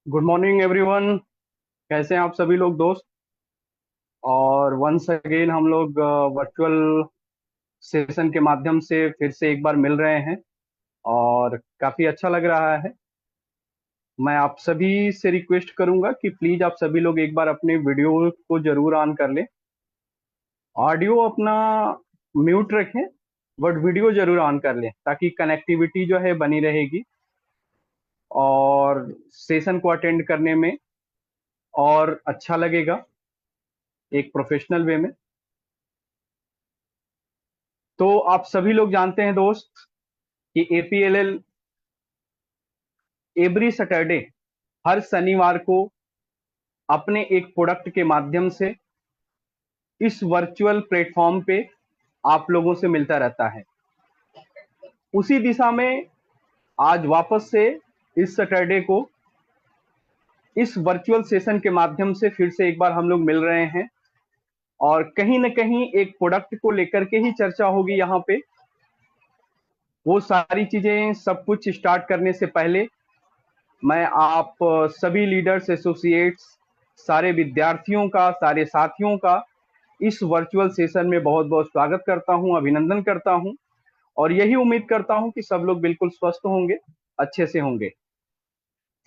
Good morning everyone. कैसे हैं आप सभी लोग दोस्त। और वंस अगेन हम लोग वर्चुअल सेशन के माध्यम से फिर से एक बार मिल रहे हैं और काफी अच्छा लग रहा है। मैं आप सभी से रिक्वेस्ट करूंगा कि प्लीज आप सभी लोग एक बार अपने वीडियो को जरूर ऑन कर लें। ऑडियो अपना म्यूट रखें बट वीडियो जरूर ऑन कर लें ताकि कनेक्टिविटी जो है बनी रहेगी और सेशन को अटेंड करने में और अच्छा लगेगा एक प्रोफेशनल वे में। तो आप सभी लोग जानते हैं दोस्त कि एपीएलएल एवरी सैटरडे हर शनिवार को अपने एक प्रोडक्ट के माध्यम से इस वर्चुअल प्लेटफॉर्म पे आप लोगों से मिलता रहता है। उसी दिशा में आज वापस से इस सैटरडे को इस वर्चुअल सेशन के माध्यम से फिर से एक बार हम लोग मिल रहे हैं और कहीं ना कहीं एक प्रोडक्ट को लेकर के ही चर्चा होगी यहाँ पे। वो सारी चीजें सब कुछ स्टार्ट करने से पहले मैं आप सभी लीडर्स एसोसिएट्स सारे विद्यार्थियों का सारे साथियों का इस वर्चुअल सेशन में बहुत बहुत स्वागत करता हूं, अभिनंदन करता हूं और यही उम्मीद करता हूं कि सब लोग बिल्कुल स्वस्थ होंगे, अच्छे से होंगे।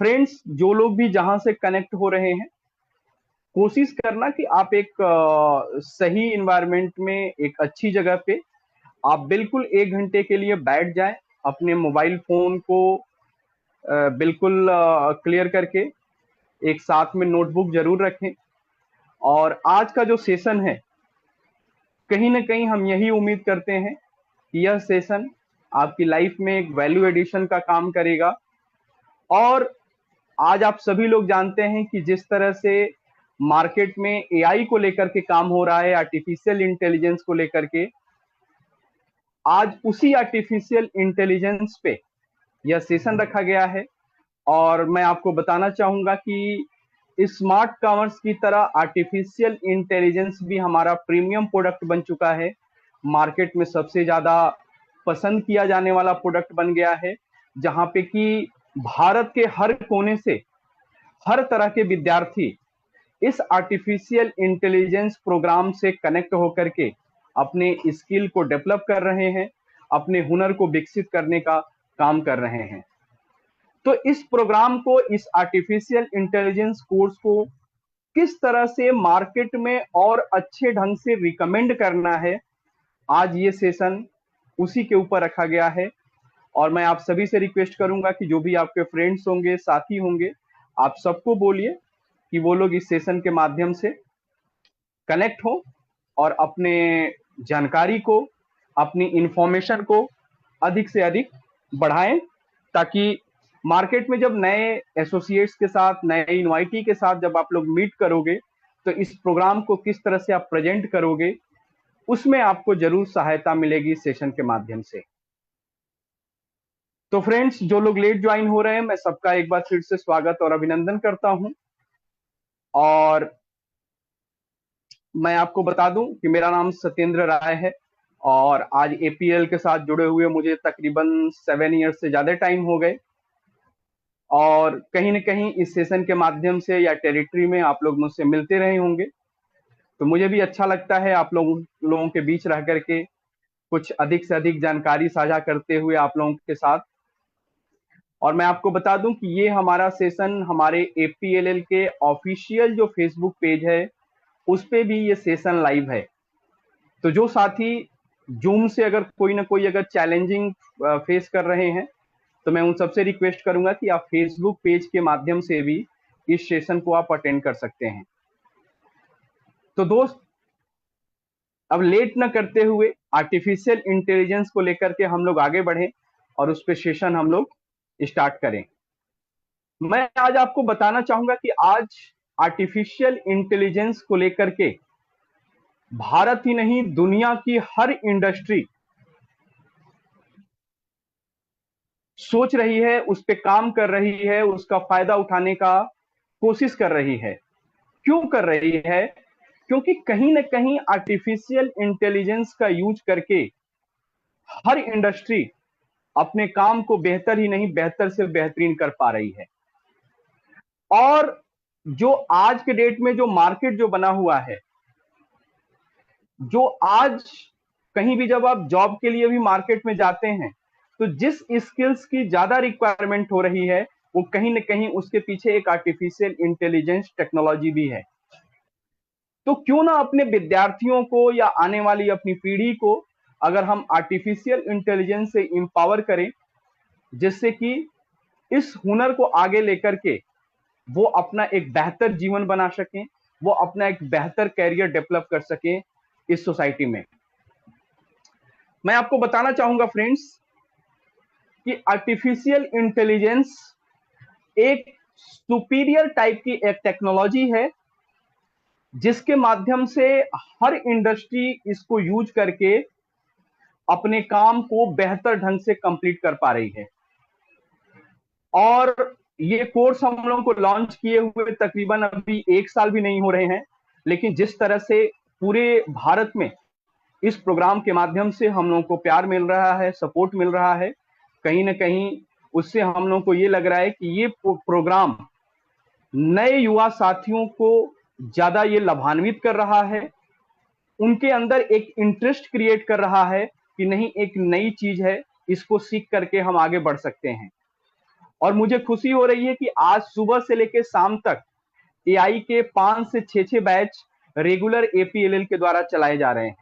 फ्रेंड्स, जो लोग भी जहां से कनेक्ट हो रहे हैं, कोशिश करना कि आप एक सही इन्वायरमेंट में एक अच्छी जगह पे आप बिल्कुल 1 घंटे के लिए बैठ जाएं। अपने मोबाइल फोन को बिल्कुल क्लियर करके एक साथ में नोटबुक जरूर रखें। और आज का जो सेशन है, कहीं ना कहीं हम यही उम्मीद करते हैं कि यह सेशन आपकी लाइफ में एक वैल्यू एडिशन का काम करेगा। और आज आप सभी लोग जानते हैं कि जिस तरह से मार्केट में एआई को लेकर के काम हो रहा है, आर्टिफिशियल इंटेलिजेंस को लेकर के, आज उसी आर्टिफिशियल इंटेलिजेंस पे यह सेशन रखा गया है। और मैं आपको बताना चाहूंगा कि स्मार्ट कॉमर्स की तरह आर्टिफिशियल इंटेलिजेंस भी हमारा प्रीमियम प्रोडक्ट बन चुका है। मार्केट में सबसे ज्यादा पसंद किया जाने वाला प्रोडक्ट बन गया है, जहां पे कि भारत के हर कोने से हर तरह के विद्यार्थी इस आर्टिफिशियल इंटेलिजेंस प्रोग्राम से कनेक्ट होकर के अपने स्किल को डेवलप कर रहे हैं, अपने हुनर को विकसित करने का काम कर रहे हैं। तो इस प्रोग्राम को, इस आर्टिफिशियल इंटेलिजेंस कोर्स को किस तरह से मार्केट में और अच्छे ढंग से रिकमेंड करना है, आज ये सेशन उसी के ऊपर रखा गया है। और मैं आप सभी से रिक्वेस्ट करूंगा कि जो भी आपके फ्रेंड्स होंगे, साथी होंगे, आप सबको बोलिए कि वो लोग इस सेशन के माध्यम से कनेक्ट हो और अपने जानकारी को, अपनी इंफॉर्मेशन को अधिक से अधिक बढ़ाएं, ताकि मार्केट में जब नए एसोसिएट्स के साथ, नए इनवाइटी के साथ जब आप लोग मीट करोगे, तो इस प्रोग्राम को किस तरह से आप प्रेजेंट करोगे, उसमें आपको जरूर सहायता मिलेगी इस सेशन के माध्यम से। तो फ्रेंड्स, जो लोग लेट ज्वाइन हो रहे हैं, मैं सबका एक बार फिर से स्वागत और अभिनंदन करता हूं। और मैं आपको बता दूं कि मेरा नाम सत्येंद्र राय है और आज एपीएल के साथ जुड़े हुए मुझे तकरीबन 7 ईयर्स से ज्यादा टाइम हो गए। और कहीं ना कहीं इस सेशन के माध्यम से या टेरिटरी में आप लोग मुझसे मिलते रहे होंगे, तो मुझे भी अच्छा लगता है आप लोगों के बीच रह करके कुछ अधिक से अधिक जानकारी साझा करते हुए आप लोगों के साथ। और मैं आपको बता दूं कि ये हमारा सेशन हमारे एपीएलएल के ऑफिशियल जो फेसबुक पेज है, उस पे भी ये सेशन लाइव है। तो जो साथी जूम से अगर कोई ना कोई अगर चैलेंजिंग फेस कर रहे हैं, तो मैं उन सबसे रिक्वेस्ट करूंगा कि आप फेसबुक पेज के माध्यम से भी इस सेशन को आप अटेंड कर सकते हैं। तो दोस्त, अब लेट न करते हुए आर्टिफिशियल इंटेलिजेंस को लेकर के हम लोग आगे बढ़ें और उस पे सेशन हम लोग स्टार्ट करें। मैं आज आपको बताना चाहूंगा कि आज आर्टिफिशियल इंटेलिजेंस को लेकर के भारत ही नहीं, दुनिया की हर इंडस्ट्री सोच रही है, उस पे काम कर रही है, उसका फायदा उठाने का कोशिश कर रही है। क्यों कर रही है? क्योंकि कहीं ना कहीं आर्टिफिशियल इंटेलिजेंस का यूज करके हर इंडस्ट्री अपने काम को बेहतर ही नहीं, बेहतर से बेहतरीन कर पा रही है। और जो आज के डेट में जो मार्केट जो बना हुआ है, जो आज कहीं भी जब आप जॉब के लिए भी मार्केट में जाते हैं, तो जिस स्किल्स की ज्यादा रिक्वायरमेंट हो रही है, वो कहीं ना कहीं उसके पीछे एक आर्टिफिशियल इंटेलिजेंस टेक्नोलॉजी भी है। तो क्यों ना अपने विद्यार्थियों को या आने वाली अपनी पीढ़ी को अगर हम आर्टिफिशियल इंटेलिजेंस से इंपावर करें, जिससे कि इस हुनर को आगे लेकर के वो अपना एक बेहतर जीवन बना सकें, वो अपना एक बेहतर कैरियर डेवलप कर सकें इस सोसाइटी में। मैं आपको बताना चाहूंगा फ्रेंड्स कि आर्टिफिशियल इंटेलिजेंस एक सुपीरियर टाइप की एक टेक्नोलॉजी है, जिसके माध्यम से हर इंडस्ट्री इसको यूज करके अपने काम को बेहतर ढंग से कंप्लीट कर पा रही है। और ये कोर्स हम लोगों को लॉन्च किए हुए तकरीबन अभी 1 साल भी नहीं हो रहे हैं, लेकिन जिस तरह से पूरे भारत में इस प्रोग्राम के माध्यम से हम लोगों को प्यार मिल रहा है, सपोर्ट मिल रहा है, कहीं ना कहीं उससे हम लोगों को ये लग रहा है कि ये प्रोग्राम नए युवा साथियों को ज्यादा ये लाभान्वित कर रहा है, उनके अंदर एक इंटरेस्ट क्रिएट कर रहा है कि नहीं, एक नई चीज है, इसको सीख करके हम आगे बढ़ सकते हैं। और मुझे खुशी हो रही है कि आज सुबह से लेकर शाम तक एआई के 5 से 6 बैच रेगुलर एपीएलएल के द्वारा चलाए जा रहे हैं।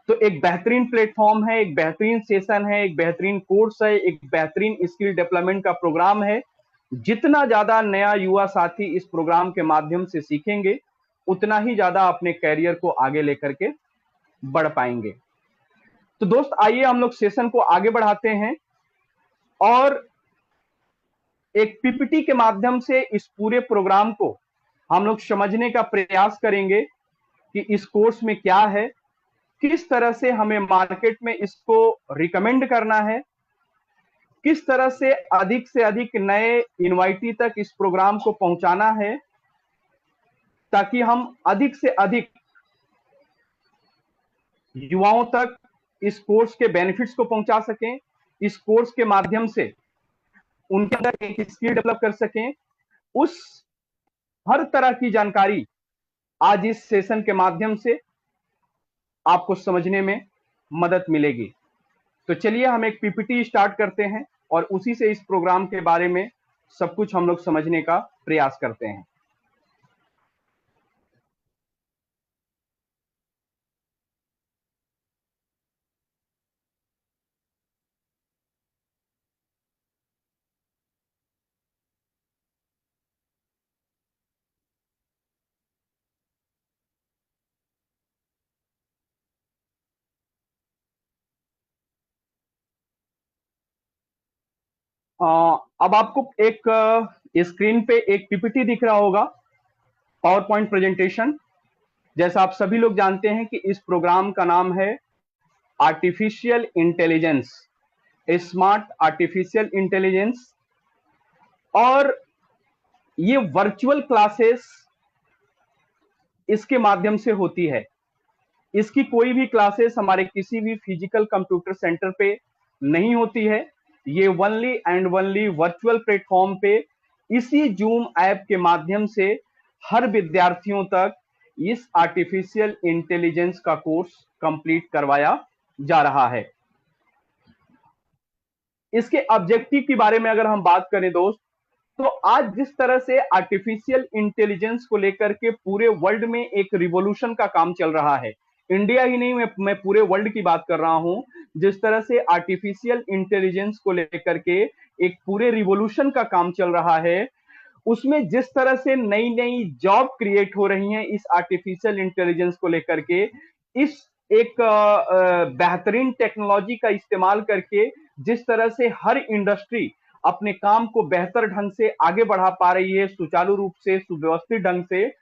तो एक बेहतरीन प्लेटफॉर्म है, एक बेहतरीन सेशन है, एक बेहतरीन कोर्स है, एक बेहतरीन स्किल डेवलपमेंट का प्रोग्राम है। जितना ज्यादा नया युवा साथी इस प्रोग्राम के माध्यम से सीखेंगे, उतना ही ज्यादा अपने कैरियर को आगे लेकर के बढ़ पाएंगे। तो दोस्त, आइए हम लोग सेशन को आगे बढ़ाते हैं और एक पीपीटी के माध्यम से इस पूरे प्रोग्राम को हम लोग समझने का प्रयास करेंगे कि इस कोर्स में क्या है, किस तरह से हमें मार्केट में इसको रिकमेंड करना है, किस तरह से अधिक नए इनवाइटी तक इस प्रोग्राम को पहुंचाना है, ताकि हम अधिक से अधिक युवाओं तक इस कोर्स के बेनिफिट्स को पहुंचा सकें, इस कोर्स के माध्यम से उनके अंदर एक स्किल डेवलप कर सकें। उस हर तरह की जानकारी आज इस सेशन के माध्यम से आपको समझने में मदद मिलेगी। तो चलिए हम एक पीपीटी स्टार्ट करते हैं और उसी से इस प्रोग्राम के बारे में सब कुछ हम लोग समझने का प्रयास करते हैं। अब आपको एक स्क्रीन पे एक पीपीटी दिख रहा होगा, पावर पॉइंट प्रेजेंटेशन। जैसा आप सभी लोग जानते हैं कि इस प्रोग्राम का नाम है artificial intelligence, smart artificial intelligence. और ये वर्चुअल क्लासेस इसके माध्यम से होती है। इसकी कोई भी क्लासेस हमारे किसी भी फिजिकल कंप्यूटर सेंटर पे नहीं होती है। ये only and only virtual platform पे इसी जूम ऐप के माध्यम से हर विद्यार्थियों तक इस आर्टिफिशियल इंटेलिजेंस का कोर्स कंप्लीट करवाया जा रहा है। इसके ऑब्जेक्टिव के बारे में अगर हम बात करें दोस्त, तो आज जिस तरह से आर्टिफिशियल इंटेलिजेंस को लेकर के पूरे वर्ल्ड में एक रिवॉल्यूशन का काम चल रहा है, इंडिया ही नहीं, मैं पूरे वर्ल्ड की बात कर रहा हूं। जिस तरह से आर्टिफिशियल इंटेलिजेंस को लेकर के एक पूरे रिवॉल्यूशन का काम चल रहा है, उसमें जिस तरह से नई नई जॉब क्रिएट हो रही हैं इस आर्टिफिशियल इंटेलिजेंस को लेकर के, इस एक बेहतरीन टेक्नोलॉजी का इस्तेमाल करके जिस तरह से हर इंडस्ट्री अपने काम को बेहतर ढंग से आगे बढ़ा पा रही है, सुचारू रूप से, सुव्यवस्थित ढंग से,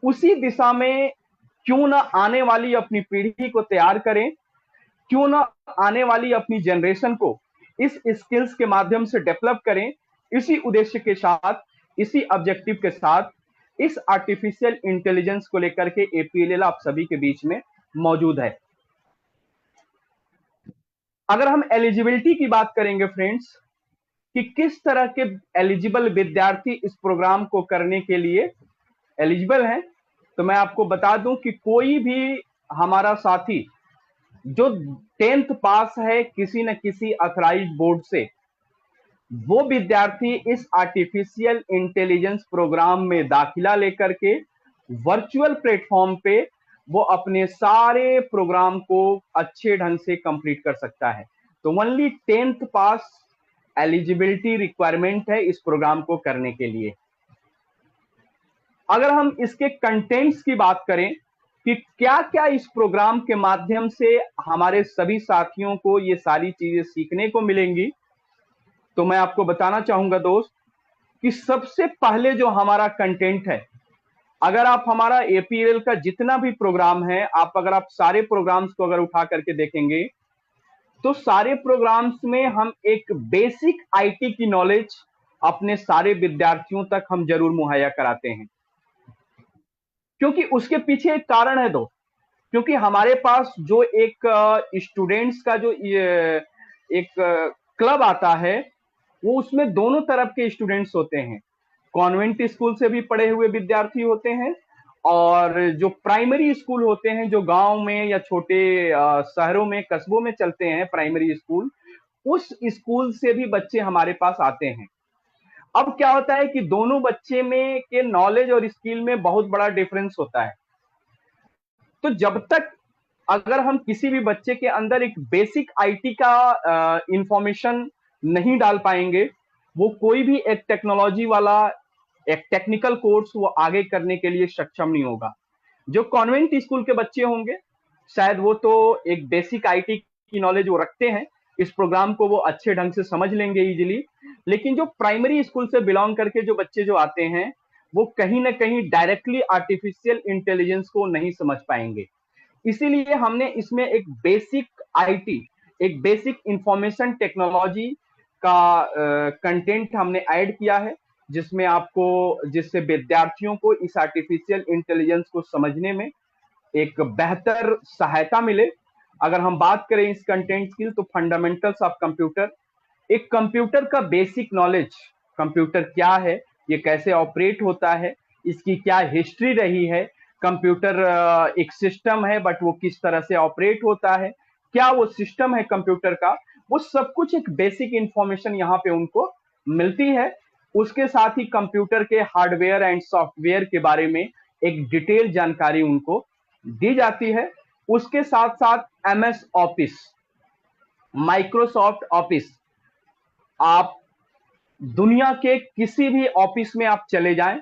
उसी दिशा में क्यों ना आने वाली अपनी पीढ़ी को तैयार करें, क्यों ना आने वाली अपनी जनरेशन को इस स्किल्स के माध्यम से डेवलप करें। इसी उद्देश्य के साथ, इसी ऑब्जेक्टिव के साथ इस आर्टिफिशियल इंटेलिजेंस को लेकर के एपीएलएल आप सभी के बीच में मौजूद है। अगर हम एलिजिबिलिटी की बात करेंगे फ्रेंड्स, कि किस तरह के एलिजिबल विद्यार्थी इस प्रोग्राम को करने के लिए एलिजिबल हैं। तो मैं आपको बता दूं कि कोई भी हमारा साथी जो 10th पास है किसी न किसी अथराइज्ड बोर्ड से, वो विद्यार्थी इस आर्टिफिशियल इंटेलिजेंस प्रोग्राम में दाखिला लेकर के वर्चुअल प्लेटफॉर्म पे वो अपने सारे प्रोग्राम को अच्छे ढंग से कंप्लीट कर सकता है। तो ओनली 10th पास एलिजिबिलिटी रिक्वायरमेंट है इस प्रोग्राम को करने के लिए। अगर हम इसके कंटेंट्स की बात करें कि क्या क्या इस प्रोग्राम के माध्यम से हमारे सभी साथियों को ये सारी चीजें सीखने को मिलेंगी, तो मैं आपको बताना चाहूंगा दोस्त कि सबसे पहले जो हमारा कंटेंट है, अगर आप हमारा एपीएल का जितना भी प्रोग्राम है, अगर आप सारे प्रोग्राम्स को अगर उठा करके देखेंगे तो सारे प्रोग्राम्स में हम एक बेसिक आईटी की नॉलेज अपने सारे विद्यार्थियों तक हम जरूर मुहैया कराते हैं। क्योंकि उसके पीछे एक कारण है दोस्त, क्योंकि हमारे पास जो एक स्टूडेंट्स का जो एक क्लब आता है, वो उसमें दोनों तरफ के स्टूडेंट्स होते हैं। कॉन्वेंट स्कूल से भी पढ़े हुए विद्यार्थी होते हैं और जो प्राइमरी स्कूल होते हैं, जो गांव में या छोटे शहरों में कस्बों में चलते हैं प्राइमरी स्कूल, उस स्कूल से भी बच्चे हमारे पास आते हैं। अब क्या होता है कि दोनों बच्चे में के नॉलेज और स्किल में बहुत बड़ा डिफरेंस होता है। तो जब तक अगर हम किसी भी बच्चे के अंदर एक बेसिक आईटी का इंफॉर्मेशन नहीं डाल पाएंगे, वो कोई भी एक टेक्नोलॉजी वाला एक टेक्निकल कोर्स वो आगे करने के लिए सक्षम नहीं होगा। जो कॉन्वेंट स्कूल के बच्चे होंगे, शायद वो तो एक बेसिक आईटी की नॉलेज वो रखते हैं, इस प्रोग्राम को वो अच्छे ढंग से समझ लेंगे इजीली। लेकिन जो प्राइमरी स्कूल से बिलोंग करके जो बच्चे जो आते हैं, वो कहीं ना कहीं डायरेक्टली आर्टिफिशियल इंटेलिजेंस को नहीं समझ पाएंगे। इसीलिए हमने इसमें एक बेसिक आईटी, एक बेसिक इंफॉर्मेशन टेक्नोलॉजी का कंटेंट हमने ऐड किया है, जिससे विद्यार्थियों को इस आर्टिफिशियल इंटेलिजेंस को समझने में एक बेहतर सहायता मिले। अगर हम बात करें इस कंटेंट की, तो फंडामेंटल्स ऑफ कंप्यूटर, एक कंप्यूटर का बेसिक नॉलेज, कंप्यूटर क्या है, ये कैसे ऑपरेट होता है, इसकी क्या हिस्ट्री रही है, कंप्यूटर एक सिस्टम है बट वो किस तरह से ऑपरेट होता है, क्या वो सिस्टम है कंप्यूटर का, वो सब कुछ एक बेसिक इंफॉर्मेशन यहाँ पे उनको मिलती है। उसके साथ ही कंप्यूटर के हार्डवेयर एंड सॉफ्टवेयर के बारे में एक डिटेल जानकारी उनको दी जाती है। उसके साथ साथ एमएस ऑफिस, माइक्रोसॉफ्ट ऑफिस, आप दुनिया के किसी भी ऑफिस में आप चले जाएं,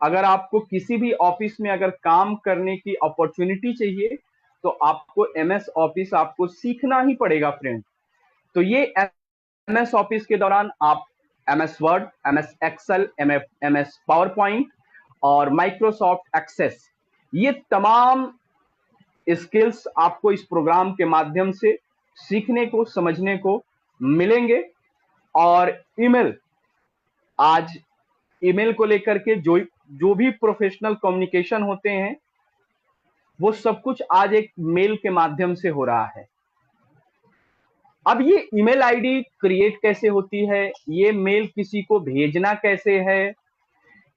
अगर आपको किसी भी ऑफिस में अगर काम करने की अपॉर्चुनिटी चाहिए, तो आपको एमएस ऑफिस आपको सीखना ही पड़ेगा फ्रेंड। तो ये एमएस ऑफिस के दौरान आप MS Word, MS Excel, MS PowerPoint और माइक्रोसॉफ्ट एक्सेस, ये तमाम स्किल्स आपको इस प्रोग्राम के माध्यम से सीखने को, समझने को मिलेंगे। और ईमेल, आज ईमेल को लेकर के जो जो भी प्रोफेशनल कम्युनिकेशन होते हैं, वो सब कुछ आज एक मेल के माध्यम से हो रहा है। अब ये ईमेल आईडी क्रिएट कैसे होती है, ये मेल किसी को भेजना कैसे है,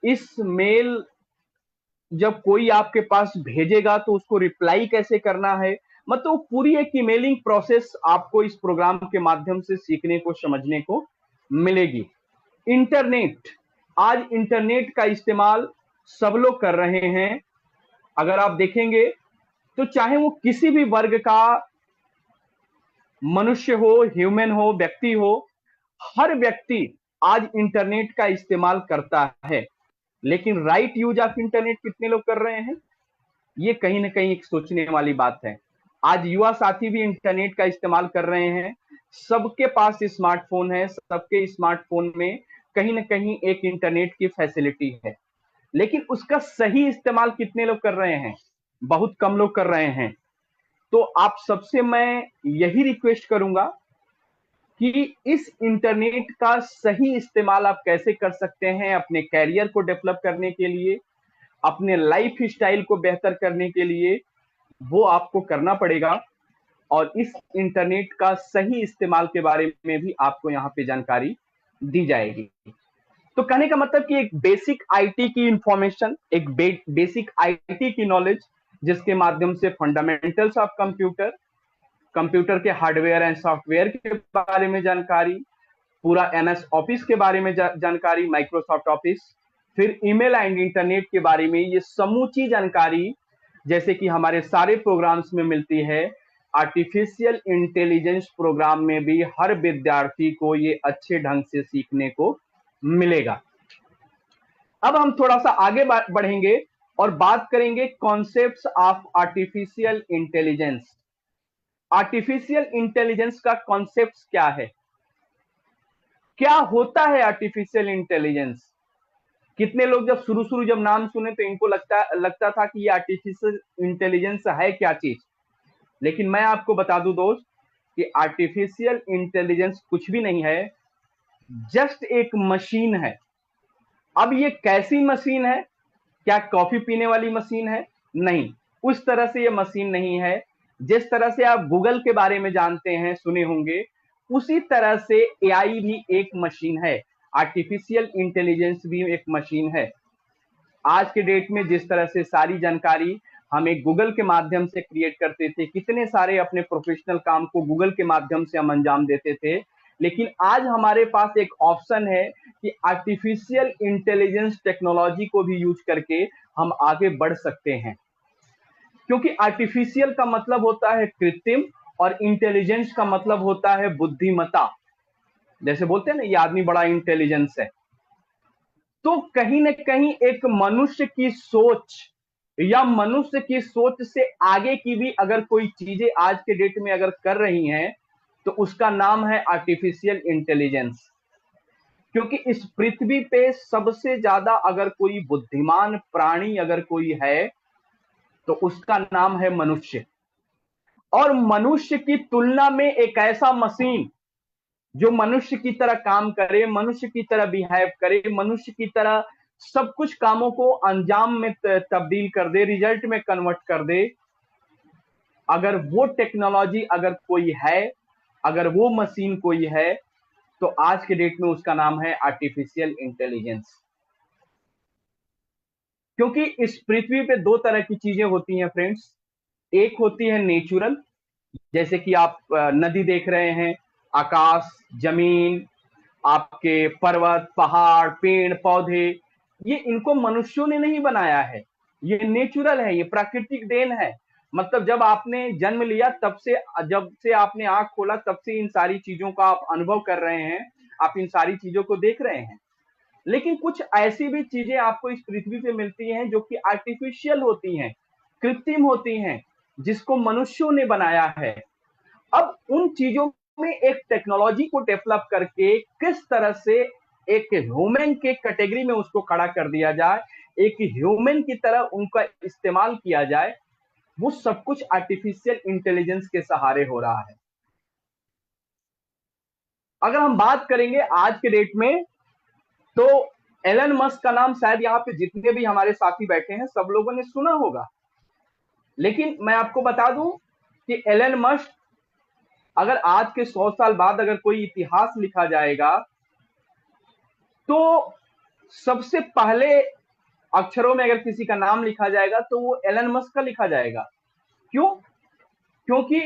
इस मेल जब कोई आपके पास भेजेगा तो उसको रिप्लाई कैसे करना है, मतलब पूरी एक ईमेलिंग प्रोसेस आपको इस प्रोग्राम के माध्यम से सीखने को, समझने को मिलेगी। इंटरनेट, आज इंटरनेट का इस्तेमाल सब लोग कर रहे हैं। अगर आप देखेंगे तो चाहे वो किसी भी वर्ग का मनुष्य हो, ह्यूमन हो, व्यक्ति हो, हर व्यक्ति आज इंटरनेट का इस्तेमाल करता है। लेकिन राइट यूज ऑफ इंटरनेट कितने लोग कर रहे हैं, ये कहीं ना कहीं एक सोचने वाली बात है। आज युवा साथी भी इंटरनेट का इस्तेमाल कर रहे हैं, सबके पास स्मार्टफोन है, सबके स्मार्टफोन में कहीं ना कहीं एक इंटरनेट की फैसिलिटी है। लेकिन उसका सही इस्तेमाल कितने लोग कर रहे हैं, बहुत कम लोग कर रहे हैं। तो आप सबसे मैं यही रिक्वेस्ट करूंगा कि इस इंटरनेट का सही इस्तेमाल आप कैसे कर सकते हैं अपने कैरियर को डेवलप करने के लिए, अपने लाइफ स्टाइल को बेहतर करने के लिए, वो आपको करना पड़ेगा। और इस इंटरनेट का सही इस्तेमाल के बारे में भी आपको यहाँ पे जानकारी दी जाएगी। तो कहने का मतलब कि एक बेसिक आईटी की इंफॉर्मेशन, एक बेसिक आईटी की नॉलेज, जिसके माध्यम से फंडामेंटल्स ऑफ कंप्यूटर, कंप्यूटर के हार्डवेयर एंड सॉफ्टवेयर के बारे में जानकारी, पूरा एमएस ऑफिस के बारे में जानकारी, माइक्रोसॉफ्ट ऑफिस, फिर ईमेल एंड इंटरनेट के बारे में ये समूची जानकारी, जैसे कि हमारे सारे प्रोग्राम्स में मिलती है, आर्टिफिशियल इंटेलिजेंस प्रोग्राम में भी हर विद्यार्थी को ये अच्छे ढंग से सीखने को मिलेगा। अब हम थोड़ा सा आगे बढ़ेंगे और बात करेंगे concepts of artificial intelligence. Artificial intelligence का कॉन्सेप्ट क्या है, क्या होता है आर्टिफिशियल इंटेलिजेंस? कितने लोग जब शुरू शुरू जब नाम सुने तो इनको लगता था कि ये आर्टिफिशियल इंटेलिजेंस है क्या चीज। लेकिन मैं आपको बता दूं दोस्त कि आर्टिफिशियल इंटेलिजेंस कुछ भी नहीं है, जस्ट एक मशीन है। अब ये कैसी मशीन है? क्या कॉफी पीने वाली मशीन है? नहीं, उस तरह से ये मशीन नहीं है। जिस तरह से आप गूगल के बारे में जानते हैं, सुने होंगे, उसी तरह से एआई भी एक मशीन है, आर्टिफिशियल इंटेलिजेंस भी एक मशीन है। आज के डेट में जिस तरह से सारी जानकारी हमें गूगल के माध्यम से क्रिएट करते थे, कितने सारे अपने प्रोफेशनल काम को गूगल के माध्यम से हम अंजाम देते थे, लेकिन आज हमारे पास एक ऑप्शन है कि आर्टिफिशियल इंटेलिजेंस टेक्नोलॉजी को भी यूज करके हम आगे बढ़ सकते हैं। क्योंकि आर्टिफिशियल का मतलब होता है कृत्रिम और इंटेलिजेंस का मतलब होता है बुद्धिमत्ता। जैसे बोलते हैं ना, ये आदमी बड़ा इंटेलिजेंस है। तो कहीं ना कहीं एक मनुष्य की सोच या मनुष्य की सोच से आगे की भी अगर कोई चीजें आज के डेट में अगर कर रही हैं, तो उसका नाम है आर्टिफिशियल इंटेलिजेंस। क्योंकि इस पृथ्वी पे सबसे ज्यादा अगर कोई बुद्धिमान प्राणी अगर कोई है, तो उसका नाम है मनुष्य। और मनुष्य की तुलना में एक ऐसा मशीन जो मनुष्य की तरह काम करे, मनुष्य की तरह बिहेव करे, मनुष्य की तरह सब कुछ कामों को अंजाम में तब्दील कर दे, रिजल्ट में कन्वर्ट कर दे, अगर वो टेक्नोलॉजी अगर कोई है, अगर वो मशीन कोई है, तो आज के डेट में उसका नाम है आर्टिफिशियल इंटेलिजेंस। क्योंकि इस पृथ्वी पे दो तरह की चीजें होती हैं फ्रेंड्स। एक होती है नेचुरल, जैसे कि आप नदी देख रहे हैं, आकाश, जमीन, आपके पर्वत, पहाड़, पेड़, पौधे, ये इनको मनुष्यों ने नहीं बनाया है, ये नेचुरल है, ये प्राकृतिक देन है। मतलब जब आपने जन्म लिया तब से, जब से आपने आंख खोला तब से इन सारी चीजों का आप अनुभव कर रहे हैं, आप इन सारी चीजों को देख रहे हैं। लेकिन कुछ ऐसी भी चीजें आपको इस पृथ्वी पे मिलती हैं जो कि आर्टिफिशियल होती हैं, कृत्रिम होती हैं, जिसको मनुष्यों ने बनाया है। अब उन चीजों में एक टेक्नोलॉजी को डेवलप करके किस तरह से एक ह्यूमन के कैटेगरी में उसको खड़ा कर दिया जाए, एक ह्यूमन की तरह उनका इस्तेमाल किया जाए, वो सब कुछ आर्टिफिशियल इंटेलिजेंस के सहारे हो रहा है। अगर हम बात करेंगे आज के डेट में, तो एलन मस्क का नाम शायद यहाँ पे जितने भी हमारे साथी बैठे हैं सब लोगों ने सुना होगा। लेकिन मैं आपको बता दूं कि एलन मस्क, अगर आज के 100 साल बाद अगर कोई इतिहास लिखा जाएगा, तो सबसे पहले अक्षरों में अगर किसी का नाम लिखा जाएगा तो वो एलन मस्क का लिखा जाएगा। क्यों? क्योंकि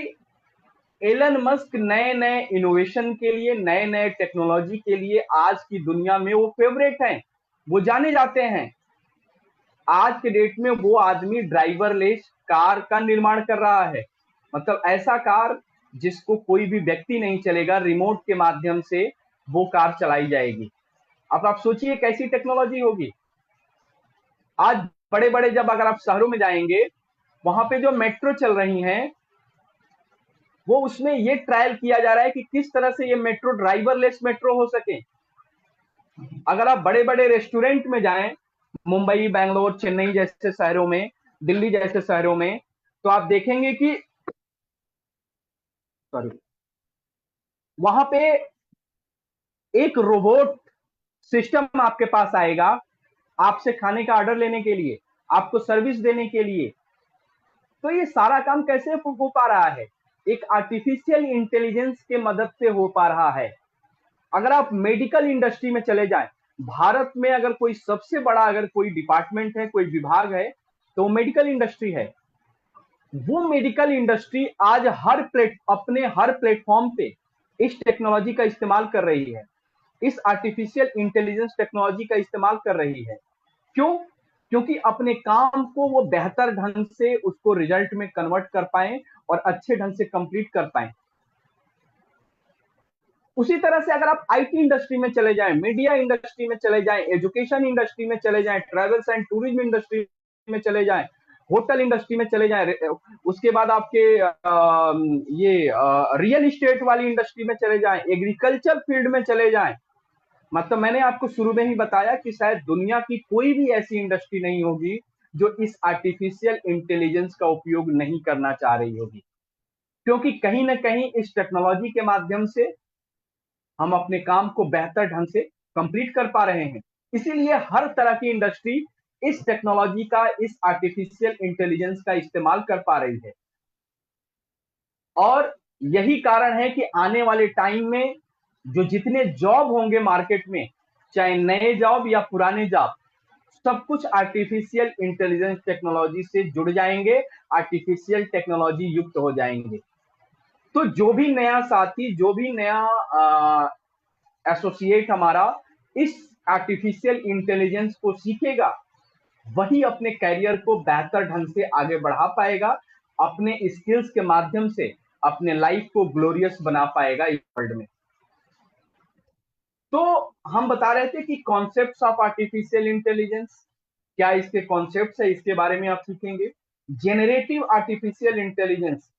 एलन मस्क नए नए इनोवेशन के लिए, नए नए टेक्नोलॉजी के लिए आज की दुनिया में वो फेवरेट हैं, वो जाने जाते हैं। आज के डेट में वो आदमी ड्राइवरलेस कार का निर्माण कर रहा है। मतलब ऐसा कार जिसको कोई भी व्यक्ति नहीं चलेगा, रिमोट के माध्यम से वो कार चलाई जाएगी। अब आप सोचिए कैसी टेक्नोलॉजी होगी। आज बड़े बड़े जब अगर आप शहरों में जाएंगे, वहां पे जो मेट्रो चल रही हैं, वो उसमें ये ट्रायल किया जा रहा है कि किस तरह से ये मेट्रो ड्राइवरलेस मेट्रो हो सके। अगर आप बड़े बड़े रेस्टोरेंट में जाएं, मुंबई, बैंगलोर, चेन्नई जैसे शहरों में, दिल्ली जैसे शहरों में, तो आप देखेंगे कि सॉरी, वहां पे एक रोबोट सिस्टम आपके पास आएगा, आपसे खाने का ऑर्डर लेने के लिए, आपको सर्विस देने के लिए। तो ये सारा काम कैसे हो पा रहा है? एक आर्टिफिशियल इंटेलिजेंस के मदद से हो पा रहा है। अगर आप मेडिकल इंडस्ट्री में चले जाएं, भारत में अगर कोई सबसे बड़ा अगर कोई डिपार्टमेंट है, कोई विभाग है, तो मेडिकल इंडस्ट्री है। वो मेडिकल इंडस्ट्री आज अपने हर प्लेटफॉर्म पे इस टेक्नोलॉजी का इस्तेमाल कर रही है, इस आर्टिफिशियल इंटेलिजेंस टेक्नोलॉजी का इस्तेमाल कर रही है। क्यों? क्योंकि अपने काम को वो बेहतर ढंग से उसको रिजल्ट में कन्वर्ट कर पाए और अच्छे ढंग से कंप्लीट कर पाए। उसी तरह से अगर आप आईटी इंडस्ट्री में चले जाएं, मीडिया इंडस्ट्री में चले जाएं, एजुकेशन इंडस्ट्री में चले जाएं, ट्रैवल्स एंड टूरिज्म इंडस्ट्री में चले जाएं, होटल इंडस्ट्री में चले जाएं, उसके बाद आपके ये रियल इस्टेट वाली इंडस्ट्री में चले जाएं, एग्रीकल्चर फील्ड में चले जाएं, मतलब मैंने आपको शुरू में ही बताया कि शायद दुनिया की कोई भी ऐसी इंडस्ट्री नहीं होगी जो इस आर्टिफिशियल इंटेलिजेंस का उपयोग नहीं करना चाह रही होगी, क्योंकि कहीं ना कहीं इस टेक्नोलॉजी के माध्यम से हम अपने काम को बेहतर ढंग से कंप्लीट कर पा रहे हैं। इसीलिए हर तरह की इंडस्ट्री इस टेक्नोलॉजी का, इस आर्टिफिशियल इंटेलिजेंस का इस्तेमाल कर पा रही है। और यही कारण है कि आने वाले टाइम में जो जितने जॉब होंगे मार्केट में, चाहे नए जॉब या पुराने जॉब, सब कुछ आर्टिफिशियल इंटेलिजेंस टेक्नोलॉजी से जुड़ जाएंगे, आर्टिफिशियल टेक्नोलॉजी युक्त हो जाएंगे। तो जो भी नया साथी, जो भी नया एसोसिएट हमारा इस आर्टिफिशियल इंटेलिजेंस को सीखेगा, वही अपने करियर को बेहतर ढंग से आगे बढ़ा पाएगा, अपने स्किल्स के माध्यम से अपने लाइफ को ग्लोरियस बना पाएगा इस वर्ल्ड में। तो हम बता रहे थे कि कॉन्सेप्ट्स ऑफ आर्टिफिशियल इंटेलिजेंस, क्या इसके कॉन्सेप्ट्स है, इसके बारे में आप सीखेंगे। जेनरेटिव आर्टिफिशियल इंटेलिजेंस,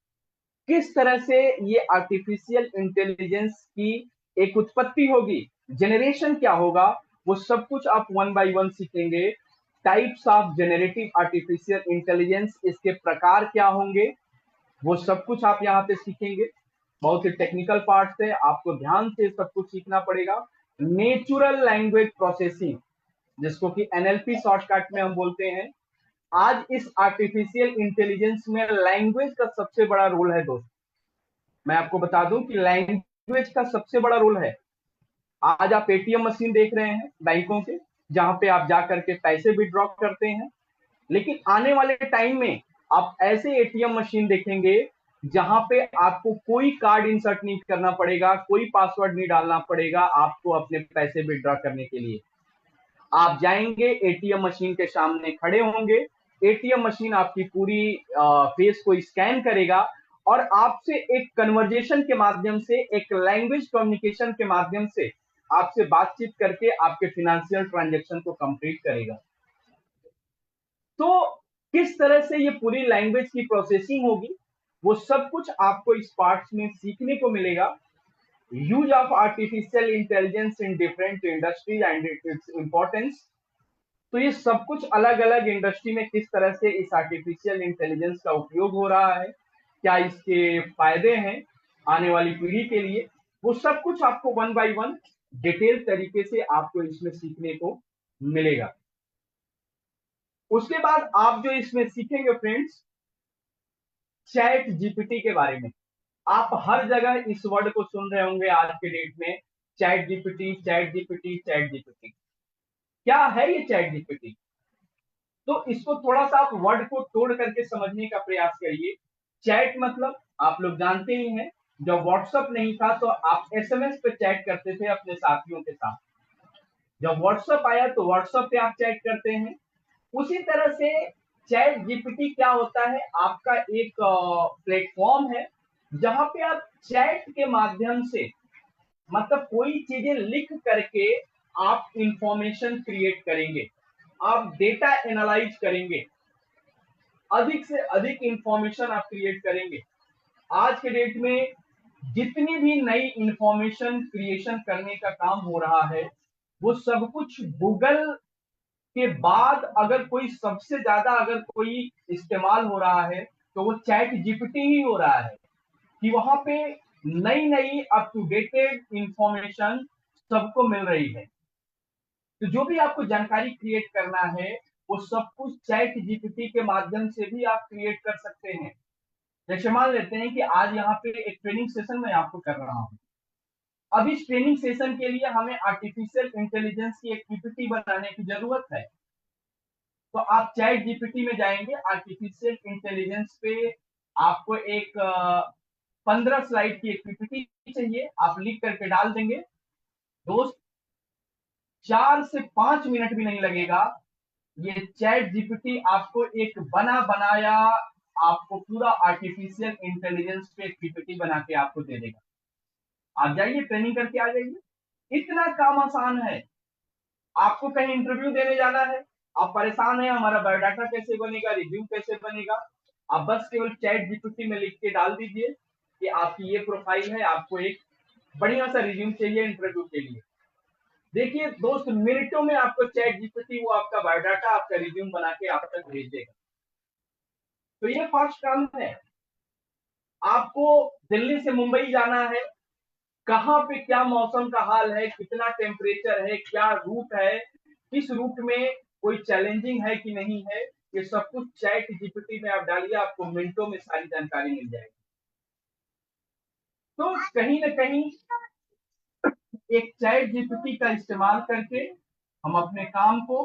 किस तरह से ये आर्टिफिशियल इंटेलिजेंस की एक उत्पत्ति होगी, जेनरेशन क्या होगा, वो सब कुछ आप वन बाय वन सीखेंगे। Types of generative artificial intelligence, इसके प्रकार क्या होंगे, वो सब कुछ आप यहाँ पे सीखेंगे। बहुत ही टेक्निकल पार्ट है, आपको ध्यान से सब कुछ सीखना पड़ेगा। नेचुरल लैंग्वेज प्रोसेसिंग, जिसको कि एनएलपी शॉर्टकट में हम बोलते हैं। आज इस आर्टिफिशियल इंटेलिजेंस में लैंग्वेज का सबसे बड़ा रोल है दोस्त। मैं आपको बता दूं कि लैंग्वेज का सबसे बड़ा रोल है। आज आप एटीएम मशीन देख रहे हैं बैंकों के, जहां पे आप जाकर के पैसे विड्रॉ करते हैं, लेकिन आने वाले टाइम में आप ऐसे एटीएम मशीन देखेंगे जहां पे आपको कोई कार्ड इंसर्ट नहीं करना पड़ेगा, कोई पासवर्ड नहीं डालना पड़ेगा आपको अपने पैसे विड्रॉ करने के लिए। आप जाएंगे, एटीएम मशीन के सामने खड़े होंगे, एटीएम मशीन आपकी पूरी फेस को स्कैन करेगा और आपसे एक कन्वर्जेशन के माध्यम से, एक लैंग्वेज कम्युनिकेशन के माध्यम से आपसे बातचीत करके आपके फिनेंशियल ट्रांजैक्शन को कंप्लीट करेगा। तो किस तरह से ये पूरी लैंग्वेज की प्रोसेसिंग होगी, वो सब कुछ आपको इस पार्ट्स में सीखने को मिलेगा। Use of artificial intelligence in different industries and its importance. तो ये सब कुछ अलग अलग इंडस्ट्री में किस तरह से इस आर्टिफिशियल इंटेलिजेंस का उपयोग हो रहा है, क्या इसके फायदे हैं आने वाली पीढ़ी के लिए, वो सब कुछ आपको वन बाय वन डिटेल तरीके से आपको इसमें सीखने को मिलेगा। उसके बाद आप जो इसमें सीखेंगे फ्रेंड्स, चैट जीपीटी के बारे में। आप हर जगह इस वर्ड को सुन रहे होंगे आज के डेट में, chat GPT, chat GPT, chat GPT. क्या है ये चैट जीपीटी? तो इसको थोड़ा सा आप वर्ड को तोड़ करके समझने का प्रयास करिए। चैट मतलब आप लोग जानते ही हैं, जब व्हाट्सएप नहीं था तो आप एसएमएस पे चैट करते थे अपने साथियों के साथ। जब व्हाट्सएप आया तो व्हाट्सएप पे आप चैट करते हैं। उसी तरह से चैट जीपीटी क्या होता है, आपका एक प्लेटफॉर्म है जहां पे आप चैट के माध्यम से, मतलब कोई चीजें लिख करके आप इंफॉर्मेशन क्रिएट करेंगे, आप डेटा एनालाइज करेंगे, अधिक से अधिक इंफॉर्मेशन आप क्रिएट करेंगे। आज के डेट में जितनी भी नई इंफॉर्मेशन क्रिएशन करने का काम हो रहा है, वो सब कुछ गूगल के बाद अगर कोई सबसे ज्यादा अगर कोई इस्तेमाल हो रहा है तो वो चैट जीपीटी ही हो रहा है, कि वहां पे नई नई अप टू डेटेड इंफॉर्मेशन सबको मिल रही है। तो जो भी आपको जानकारी क्रिएट करना है, वो सब कुछ चैट जीपीटी के माध्यम से भी आप क्रिएट कर सकते हैं। जैसे मान लेते हैं कि आज यहाँ पे एक ट्रेनिंग सेशन मैं आपको कर रहा हूँ, अब इस ट्रेनिंग सेशन के लिए हमें आर्टिफिशियल इंटेलिजेंस की एक पीपीटी बनाने की जरूरत है। तो आप चैट जीपीटी में जाएंगे, आर्टिफिशियल इंटेलिजेंस पे आपको एक 15 स्लाइड की एक पीपीटी चाहिए, आप लिख करके डाल देंगे। दोस्त 4 से 5 मिनट भी नहीं लगेगा, ये चैट जीपीटी आपको एक बना बनाया आपको पूरा आर्टिफिशियल इंटेलिजेंस पे एक पीपीटी बना के आपको दे देगा। आप जाइए ट्रेनिंग करके आ जाइए, इतना काम आसान है। आपको कहीं इंटरव्यू देने जाना है, आप परेशान है हमारा बायोडाटा कैसे बनेगा, रिज्यूम कैसे बनेगा, आप बस केवल चैट जीपीटी में लिख के डाल दीजिए कि आपकी ये प्रोफाइल है, आपको एक बढ़िया सा रिज्यूम चाहिए इंटरव्यू के लिए। देखिए दोस्त, मिनटों में आपको चैट जीपीटी वो आपका बायोडाटा, आपका रिज्यूम बना के आप तक भेज देगा। तो ये फास्ट काम है। आपको दिल्ली से मुंबई जाना है, कहाँ पे क्या मौसम का हाल है, कितना टेम्परेचर है, क्या रूट है, किस रूट में कोई चैलेंजिंग है कि नहीं है, ये सब कुछ चैट जीपीटी में आप डालिए, आपको मिनटों में सारी जानकारी मिल जाएगी। तो कहीं ना कहीं एक चैट जीपीटी का इस्तेमाल करके हम अपने काम को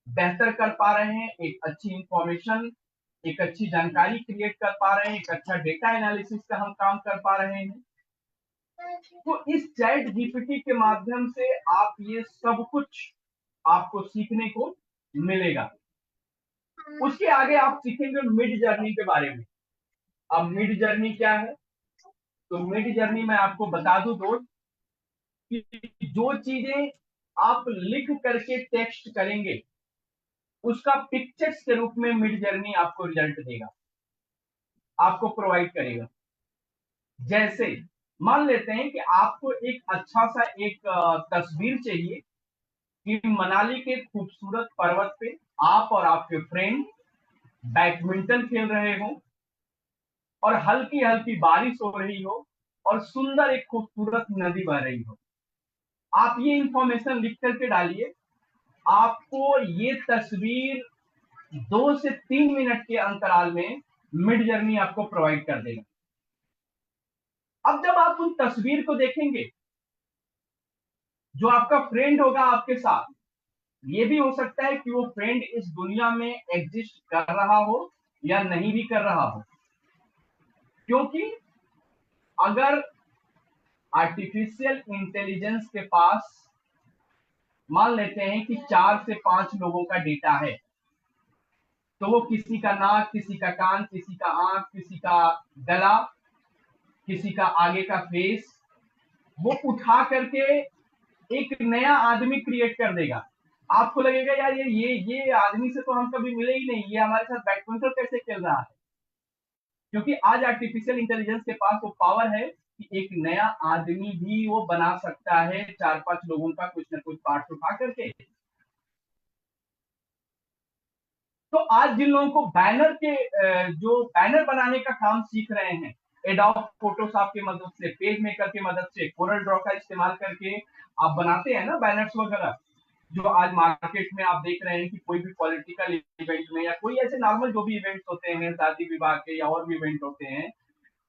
बेहतर कर पा रहे हैं, एक अच्छी इंफॉर्मेशन, एक अच्छी जानकारी क्रिएट कर पा रहे हैं, एक अच्छा डेटा एनालिसिस का हम काम कर पा रहे हैं। तो इस चैट जीपीटी के माध्यम से आप ये सब कुछ आपको सीखने को मिलेगा। उसके आगे आप सीखेंगे मिड जर्नी के बारे में। अब मिड जर्नी क्या है? तो मिड जर्नी मैं आपको बता दूं दोस्त कि जो चीजें आप लिख करके टेक्स्ट करेंगे उसका पिक्चर्स के रूप में मिड जर्नी आपको रिजल्ट देगा, आपको प्रोवाइड करेगा। जैसे मान लेते हैं कि आपको एक अच्छा सा एक तस्वीर चाहिए कि मनाली के खूबसूरत पर्वत पे आप और आपके फ्रेंड बैडमिंटन खेल रहे हो और हल्की हल्की बारिश हो रही हो और सुंदर एक खूबसूरत नदी बह रही हो। आप ये इंफॉर्मेशन लिख करके डालिए, आपको ये तस्वीर 2 से 3 मिनट के अंतराल में मिड जर्नी आपको प्रोवाइड कर देगा। अब जब आप उन तस्वीर को देखेंगे, जो आपका फ्रेंड होगा आपके साथ, ये भी हो सकता है कि वो फ्रेंड इस दुनिया में एग्जिस्ट कर रहा हो या नहीं भी कर रहा हो, क्योंकि अगर आर्टिफिशियल इंटेलिजेंस के पास मान लेते हैं कि 4 से 5 लोगों का डेटा है, तो वो किसी का नाक, किसी का कान, किसी का आंख, किसी का गला, किसी का आगे का फेस, वो उठा करके एक नया आदमी क्रिएट कर देगा। आपको लगेगा यार ये आदमी से तो हम कभी मिले ही नहीं, ये हमारे साथ बैडमिंटन कैसे खेल रहा है? क्योंकि आज आर्टिफिशियल इंटेलिजेंस के पास वो पावर है कि एक नया आदमी भी वो बना सकता है 4-5 लोगों का कुछ ना कुछ पार्ट उठा करके। तो आज जिन लोगों को बैनर के जो बैनर बनाने का काम सीख रहे हैं, एडोब फोटोशॉप की मदद से, पेज मेकर की मदद से, कोरल ड्रॉ का इस्तेमाल करके आप बनाते हैं ना बैनर्स वगैरह, जो आज मार्केट में आप देख रहे हैं कि कोई भी पॉलिटिकल इवेंट में या कोई ऐसे नॉर्मल जो भी इवेंट्स होते हैं, शादी विवाह के या और भी इवेंट होते हैं,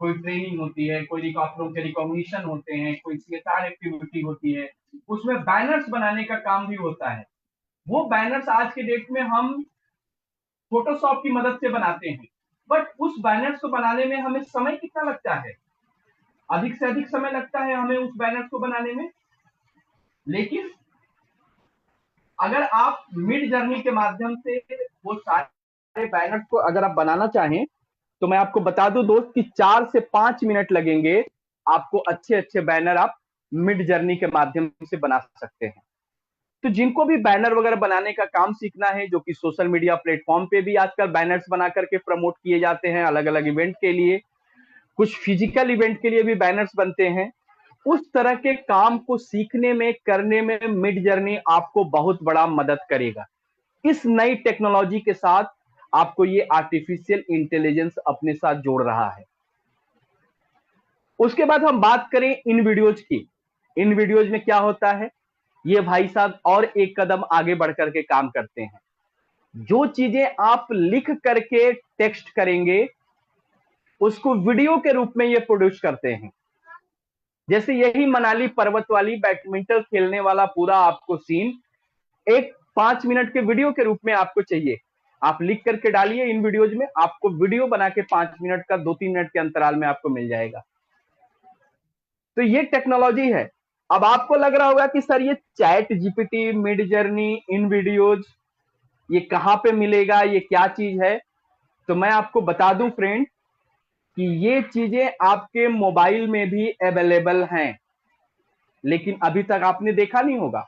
कोई ट्रेनिंग होती है, कोई रिकॉर्डरों के रिकॉग्निशन होते हैं, कोई सीएसआर एक्टिविटी होती है, उसमें बैनर्स बनाने का काम भी होता है। वो बैनर्स आज के डेट में हम फोटोशॉप की मदद से बनाते हैं, बट उस बैनर्स को बनाने में हमें समय कितना लगता है? अधिक से अधिक समय लगता है हमें उस बैनर्स को बनाने में। लेकिन अगर आप मिड जर्नी के माध्यम से वो सारे बैनर्स को अगर आप बनाना चाहें, तो मैं आपको बता दूं दोस्त कि 4 से 5 मिनट लगेंगे, आपको अच्छे अच्छे बैनर आप मिड जर्नी के माध्यम से बना सकते हैं। तो जिनको भी बैनर वगैरह बनाने का काम सीखना है, जो कि सोशल मीडिया प्लेटफॉर्म पे भी आजकल बैनर्स बना करके प्रमोट किए जाते हैं अलग अलग इवेंट के लिए, कुछ फिजिकल इवेंट के लिए भी बैनर्स बनते हैं, उस तरह के काम को सीखने में, करने में मिड जर्नी आपको बहुत बड़ा मदद करेगा। इस नई टेक्नोलॉजी के साथ आपको ये आर्टिफिशियल इंटेलिजेंस अपने साथ जोड़ रहा है। उसके बाद हम बात करें इन वीडियोज की। इन वीडियोज में क्या होता है, ये भाई साहब और एक कदम आगे बढ़ करके काम करते हैं। जो चीजें आप लिख करके टेक्स्ट करेंगे, उसको वीडियो के रूप में ये प्रोड्यूस करते हैं। जैसे यही मनाली पर्वत वाली बैडमिंटन खेलने वाला पूरा आपको सीन एक 5 मिनट के वीडियो के रूप में आपको चाहिए, आप लिख करके डालिए इन वीडियोज में, आपको वीडियो बना के 5 मिनट का 2-3 मिनट के अंतराल में आपको मिल जाएगा। तो ये टेक्नोलॉजी है। अब आपको लग रहा होगा कि सर ये चैट जीपीटी, मिड जर्नी, इन वीडियोज ये कहां पे मिलेगा, ये क्या चीज है? तो मैं आपको बता दूं फ्रेंड कि ये चीजें आपके मोबाइल में भी अवेलेबल हैं, लेकिन अभी तक आपने देखा नहीं होगा।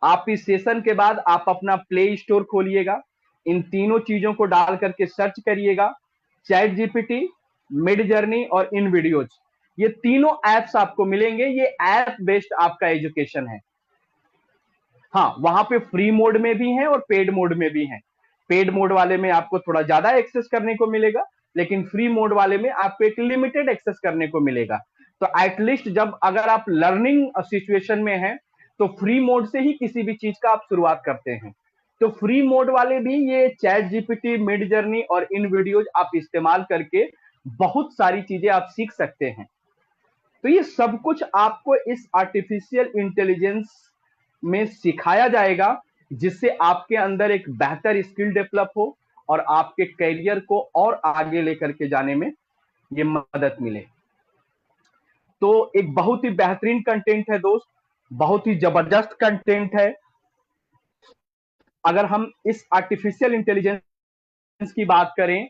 आप इस सेशन के बाद आप अपना प्ले स्टोर खोलिएगा, इन तीनों चीजों को डाल करके सर्च करिएगा, चैट जीपीटी, मिड जर्नी और इन वीडियोज, ये तीनों एप्स आपको मिलेंगे। ये ऐप बेस्ड आपका एजुकेशन है। हाँ, वहां पे फ्री मोड में भी है और पेड मोड में भी है। पेड मोड वाले में आपको थोड़ा ज्यादा एक्सेस करने को मिलेगा, लेकिन फ्री मोड वाले में आपको एक लिमिटेड एक्सेस करने को मिलेगा। तो एटलीस्ट जब अगर आप लर्निंग सिचुएशन में हैं तो फ्री मोड से ही किसी भी चीज का आप शुरुआत करते हैं। तो फ्री मोड वाले भी ये चैट जीपीटी, मिड जर्नी और इन वीडियोज आप इस्तेमाल करके बहुत सारी चीजें आप सीख सकते हैं। तो ये सब कुछ आपको इस आर्टिफिशियल इंटेलिजेंस में सिखाया जाएगा, जिससे आपके अंदर एक बेहतर स्किल डेवलप हो और आपके करियर को और आगे लेकर के जाने में ये मदद मिले। तो एक बहुत ही बेहतरीन कंटेंट है दोस्त, बहुत ही जबरदस्त कंटेंट है। अगर हम इस आर्टिफिशियल इंटेलिजेंस की बात करें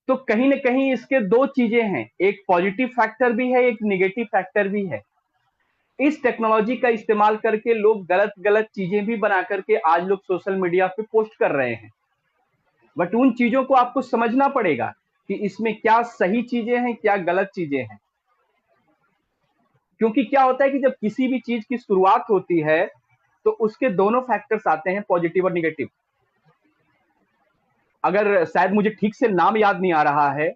तो कहीं ना कहीं इसके दो चीजें हैं, एक पॉजिटिव फैक्टर भी है, एक निगेटिव फैक्टर भी है। इस टेक्नोलॉजी का इस्तेमाल करके लोग गलत गलत चीजें भी बना करके आज लोग सोशल मीडिया पे पोस्ट कर रहे हैं, बट उन चीजों को आपको समझना पड़ेगा कि इसमें क्या सही चीजें हैं, क्या गलत चीजें हैं। क्योंकि क्या होता है कि जब किसी भी चीज की शुरुआत होती है तो उसके दोनों फैक्टर्स आते हैं, पॉजिटिव और निगेटिव। अगर शायद मुझे ठीक से नाम याद नहीं आ रहा है,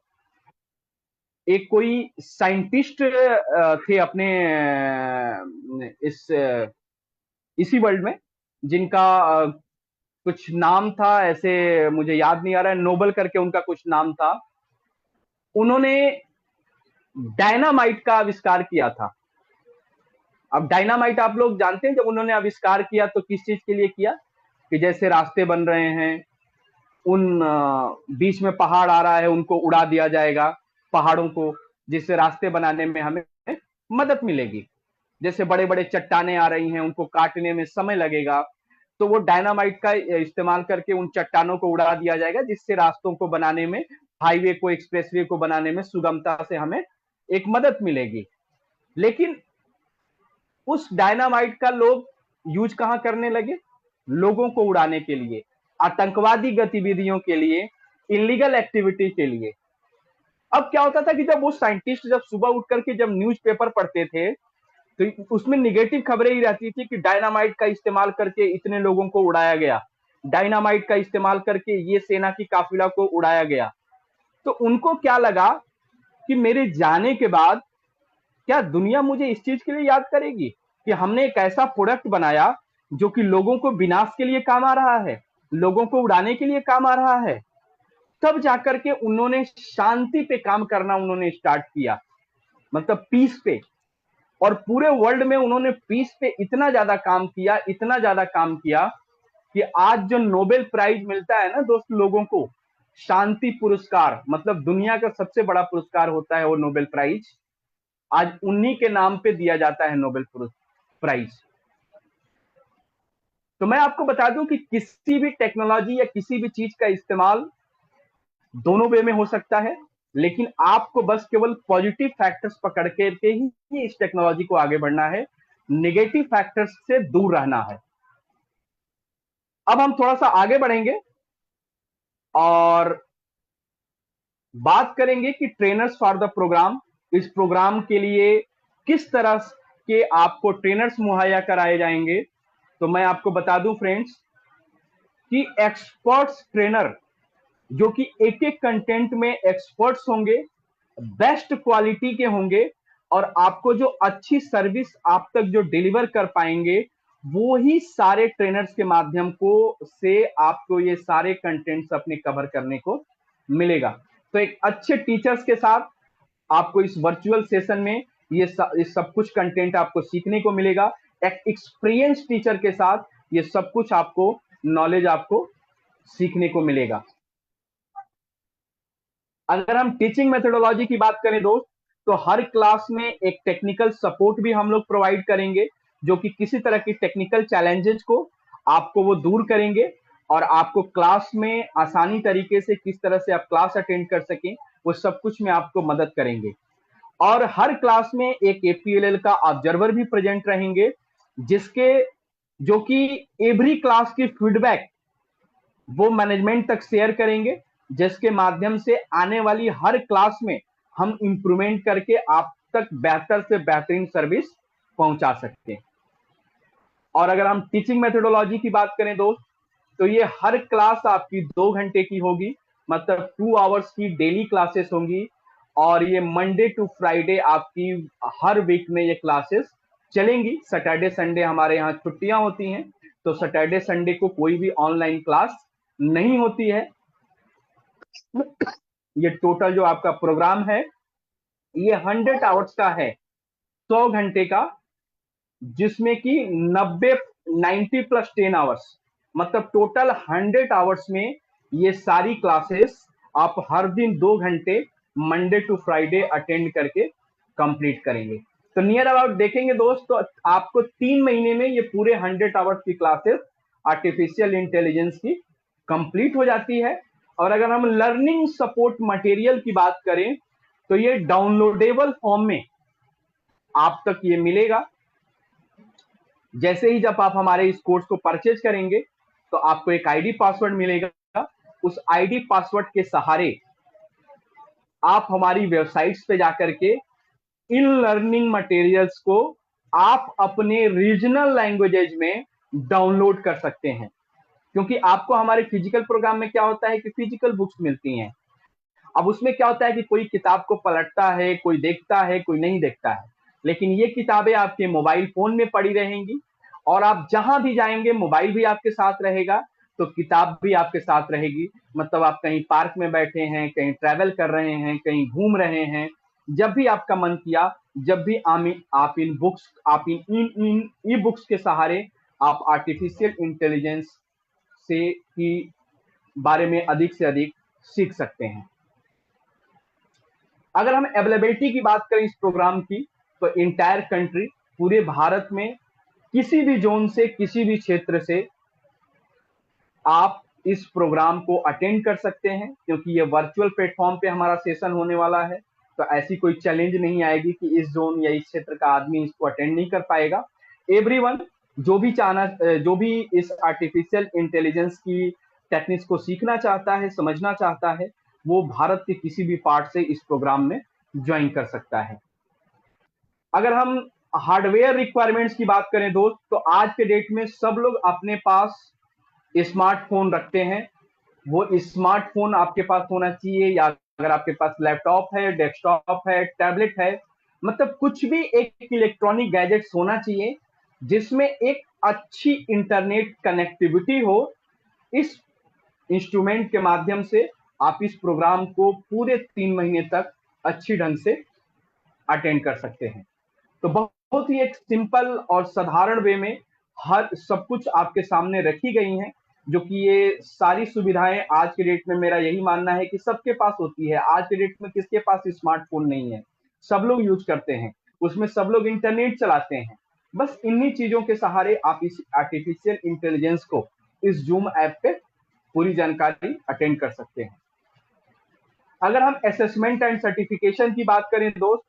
एक कोई साइंटिस्ट थे अपने इसी वर्ल्ड में, जिनका कुछ नाम था, ऐसे मुझे याद नहीं आ रहा है, नोबल करके उनका कुछ नाम था। उन्होंने डायनामाइट का आविष्कार किया था। अब डायनामाइट आप लोग जानते हैं, जब उन्होंने आविष्कार किया तो किस चीज के लिए किया? कि जैसे रास्ते बन रहे हैं, उन बीच में पहाड़ आ रहा है, उनको उड़ा दिया जाएगा पहाड़ों को, जिससे रास्ते बनाने में हमें मदद मिलेगी। जैसे बड़े बड़े चट्टाने आ रही हैं, उनको काटने में समय लगेगा, तो वो डायनामाइट का इस्तेमाल करके उन चट्टानों को उड़ा दिया जाएगा, जिससे रास्तों को बनाने में, हाईवे को, एक्सप्रेसवे को बनाने में सुगमता से हमें एक मदद मिलेगी। लेकिन उस डायनामाइट का लोग यूज कहां करने लगे? लोगों को उड़ाने के लिए, आतंकवादी गतिविधियों के लिए, इलीगल एक्टिविटी के लिए। अब क्या होता था कि जब वो साइंटिस्ट जब सुबह उठ करके जब न्यूज़पेपर पढ़ते थे तो उसमें निगेटिव खबरें ही रहती थी कि डायनामाइट का इस्तेमाल करके इतने लोगों को उड़ाया गया, डायनामाइट का इस्तेमाल करके ये सेना की काफिला को उड़ाया गया। तो उनको क्या लगा कि मेरे जाने के बाद क्या दुनिया मुझे इस चीज के लिए याद करेगी कि हमने एक ऐसा प्रोडक्ट बनाया जो कि लोगों को विनाश के लिए काम आ रहा है, लोगों को उड़ाने के लिए काम आ रहा है। तब जाकर के उन्होंने शांति पे काम करना उन्होंने स्टार्ट किया, मतलब पीस पे। और पूरे वर्ल्ड में उन्होंने पीस पे इतना ज्यादा काम किया, इतना ज्यादा काम किया कि आज जो नोबेल प्राइज मिलता है ना दोस्त लोगों को, शांति पुरस्कार, मतलब दुनिया का सबसे बड़ा पुरस्कार होता है वो नोबेल प्राइज, आज उन्हीं के नाम पे दिया जाता है नोबेल प्राइज। तो मैं आपको बता दूं कि किसी भी टेक्नोलॉजी या किसी भी चीज का इस्तेमाल दोनों वे में हो सकता है, लेकिन आपको बस केवल पॉजिटिव फैक्टर्स पकड़ के ही इस टेक्नोलॉजी को आगे बढ़ना है, नेगेटिव फैक्टर्स से दूर रहना है। अब हम थोड़ा सा आगे बढ़ेंगे और बात करेंगे कि ट्रेनर्स फॉर द प्रोग्राम, इस प्रोग्राम के लिए किस तरह के आपको ट्रेनर्स मुहैया कराए जाएंगे। तो मैं आपको बता दूं फ्रेंड्स कि एक्सपर्ट्स ट्रेनर जो कि एक एक कंटेंट में एक्सपर्ट्स होंगे, बेस्ट क्वालिटी के होंगे और आपको जो अच्छी सर्विस आप तक जो डिलीवर कर पाएंगे, वो ही सारे ट्रेनर्स के माध्यम को से आपको ये सारे कंटेंट्स अपने कवर करने को मिलेगा। तो एक अच्छे टीचर्स के साथ आपको इस वर्चुअल सेशन में ये सब कुछ कंटेंट आपको सीखने को मिलेगा। एक एक्सपीरियंस टीचर के साथ ये सब कुछ आपको नॉलेज आपको सीखने को मिलेगा। अगर हम टीचिंग मेथोडोलॉजी की बात करें दोस्त, तो हर क्लास में एक टेक्निकल सपोर्ट भी हम लोग प्रोवाइड करेंगे, जो कि किसी तरह की टेक्निकल चैलेंजेस को आपको वो दूर करेंगे और आपको क्लास में आसानी तरीके से किस तरह से आप क्लास अटेंड कर सकें, वो सब कुछ में आपको मदद करेंगे। और हर क्लास में एक एपीएलएल का ऑब्जर्वर भी प्रेजेंट रहेंगे, जिसके जो कि एवरी क्लास की फीडबैक वो मैनेजमेंट तक शेयर करेंगे, जिसके माध्यम से आने वाली हर क्लास में हम इंप्रूवमेंट करके आप तक बेहतर से बेहतरीन सर्विस पहुंचा सकते हैं। और अगर हम टीचिंग मेथोडोलॉजी की बात करें दोस्त, तो ये हर क्लास आपकी 2 घंटे की होगी, मतलब 2 आवर्स की डेली क्लासेस होंगी। और ये मंडे टू फ्राइडे आपकी हर वीक में ये क्लासेस चलेंगी। सैटरडे संडे हमारे यहाँ छुट्टियां होती हैं, तो सैटरडे संडे को कोई भी ऑनलाइन क्लास नहीं होती है। ये टोटल जो आपका प्रोग्राम है ये 100 आवर्स का है, 100 घंटे का, जिसमें कि 90 + 10 आवर्स, मतलब टोटल 100 आवर्स में ये सारी क्लासेस आप हर दिन 2 घंटे मंडे टू फ्राइडे अटेंड करके कंप्लीट करेंगे। तो नियर अबाउट देखेंगे दोस्त, तो आपको 3 महीने में ये पूरे 100 आवर्स की क्लासेस आर्टिफिशियल इंटेलिजेंस की कंप्लीट हो जाती है। और अगर हम लर्निंग सपोर्ट मटेरियल की बात करें, तो ये डाउनलोडेबल फॉर्म में आप तक ये मिलेगा। जैसे ही जब आप हमारे इस कोर्स को परचेज करेंगे, तो आपको एक आईडी पासवर्ड मिलेगा। उस आईडी पासवर्ड के सहारे आप हमारी वेबसाइट्स पे जाकर के इन लर्निंग मटेरियल्स को आप अपने रीजनल लैंग्वेजेज में डाउनलोड कर सकते हैं। क्योंकि आपको हमारे फिजिकल प्रोग्राम में क्या होता है कि फिजिकल बुक्स मिलती हैं। अब उसमें क्या होता है कि कोई किताब को पलटता है, कोई देखता है, कोई नहीं देखता है, लेकिन ये किताबें आपके मोबाइल फोन में पड़ी रहेंगी और आप जहां भी जाएंगे मोबाइल भी आपके साथ रहेगा, तो किताब भी आपके साथ रहेगी। मतलब आप कहीं पार्क में बैठे हैं, कहीं ट्रैवल कर रहे हैं, कहीं घूम रहे हैं, जब भी आपका मन किया, जब भी आप इन ई बुक्स के सहारे आप आर्टिफिशियल इंटेलिजेंस से की बारे में अधिक से अधिक सीख सकते हैं। अगर हम अवेलेबिलिटी की बात करें इस प्रोग्राम की, तो इंटायर कंट्री, पूरे भारत में किसी भी जोन से, किसी भी क्षेत्र से आप इस प्रोग्राम को अटेंड कर सकते हैं। क्योंकि ये वर्चुअल प्लेटफॉर्म पे हमारा सेशन होने वाला है, तो ऐसी कोई चैलेंज नहीं आएगी कि इस जोन या इस क्षेत्र का आदमी इसको अटेंड नहीं कर पाएगा। एवरीवन जो भी इस आर्टिफिशियल इंटेलिजेंस की टेक्निक्स को सीखना चाहता है, समझना चाहता है, वो भारत के किसी भी पार्ट से इस प्रोग्राम में ज्वाइन कर सकता है। अगर हम हार्डवेयर रिक्वायरमेंट्स की बात करें दोस्त, तो आज के डेट में सब लोग अपने पास स्मार्टफोन रखते हैं। वो स्मार्टफोन आपके पास होना चाहिए, या अगर आपके पास लैपटॉप है, डेस्कटॉप है, टैबलेट है, मतलब कुछ भी एक इलेक्ट्रॉनिक गैजेट्स होना चाहिए जिसमें एक अच्छी इंटरनेट कनेक्टिविटी हो। इस इंस्ट्रूमेंट के माध्यम से आप इस प्रोग्राम को पूरे 3 महीने तक अच्छी ढंग से अटेंड कर सकते हैं। तो बहुत ही एक सिंपल और साधारण वे में हर सब कुछ आपके सामने रखी गई हैं, जो कि ये सारी सुविधाएं आज के डेट में मेरा यही मानना है कि सबके पास होती है। आज के डेट में किसके पास स्मार्टफोन नहीं है, सब लोग यूज करते हैं, उसमें सब लोग इंटरनेट चलाते हैं। बस इन्हीं चीजों के सहारे आप इस आर्टिफिशियल इंटेलिजेंस को इस जूम ऐप पे पूरी जानकारी अटेंड कर सकते हैं। अगर हम असेसमेंट एंड सर्टिफिकेशन की बात करें दोस्त,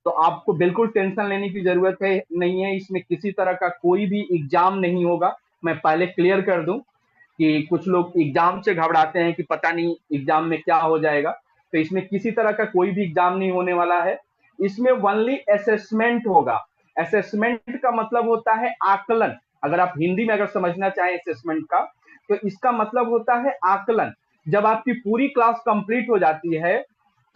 तो आपको बिल्कुल टेंशन लेने की जरूरत है नहीं है। इसमें किसी तरह का कोई भी एग्जाम नहीं होगा। मैं पहले क्लियर कर दूं कि कुछ लोग एग्जाम से घबराते हैं कि पता नहीं एग्जाम में क्या हो जाएगा। तो इसमें किसी तरह का कोई भी एग्जाम नहीं होने वाला है। इसमें ओनली असेसमेंट होगा। असेसमेंट का मतलब होता है आकलन। अगर आप हिंदी में अगर समझना चाहें असेसमेंट का, तो इसका मतलब होता है आकलन। जब आपकी पूरी क्लास कंप्लीट हो जाती है,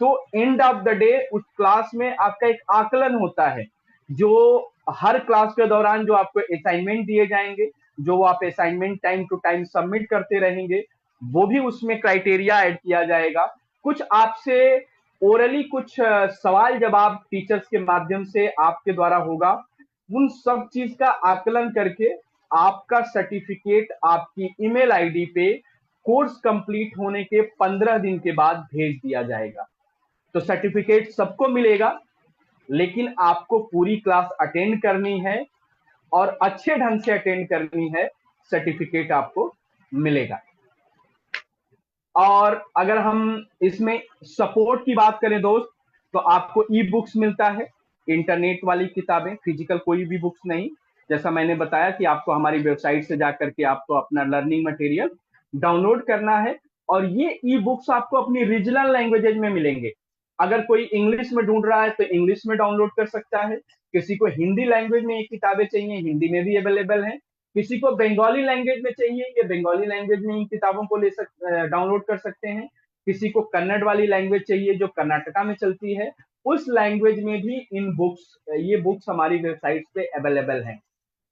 तो एंड ऑफ द डे उस क्लास में आपका एक आकलन होता है, जो हर क्लास के दौरान जो आपको असाइनमेंट दिए जाएंगे, जो आप assignment time to time submit करते रहेंगे, वो भी उसमें क्राइटेरिया ऐड किया जाएगा। कुछ आपसे ओरली कुछ सवाल जवाब टीचर्स के माध्यम से आपके द्वारा होगा। उन सब चीज का आकलन करके आपका सर्टिफिकेट आपकी ईमेल आईडी पे कोर्स कंप्लीट होने के 15 दिन के बाद भेज दिया जाएगा। तो सर्टिफिकेट सबको मिलेगा, लेकिन आपको पूरी क्लास अटेंड करनी है और अच्छे ढंग से अटेंड करनी है, सर्टिफिकेट आपको मिलेगा। और अगर हम इसमें सपोर्ट की बात करें दोस्त, तो आपको ई बुक्स मिलता है, इंटरनेट वाली किताबें, फिजिकल कोई भी बुक्स नहीं। जैसा मैंने बताया कि आपको हमारी वेबसाइट से जाकर के आपको अपना लर्निंग मटेरियल डाउनलोड करना है, और ये ई बुक्स आपको अपनी रीजनल लैंग्वेजेज में मिलेंगे। अगर कोई इंग्लिश में ढूंढ रहा है तो इंग्लिश में डाउनलोड कर सकता है, किसी को हिंदी लैंग्वेज में ये किताबें चाहिए, हिंदी में भी अवेलेबल है, किसी को बंगाली लैंग्वेज में चाहिए, ये बंगाली लैंग्वेज में इन किताबों को डाउनलोड कर सकते हैं, किसी को कन्नड़ वाली लैंग्वेज चाहिए जो कर्नाटका में चलती है, उस लैंग्वेज में भी इन बुक्स, ये बुक्स हमारी वेबसाइट पे अवेलेबल हैं।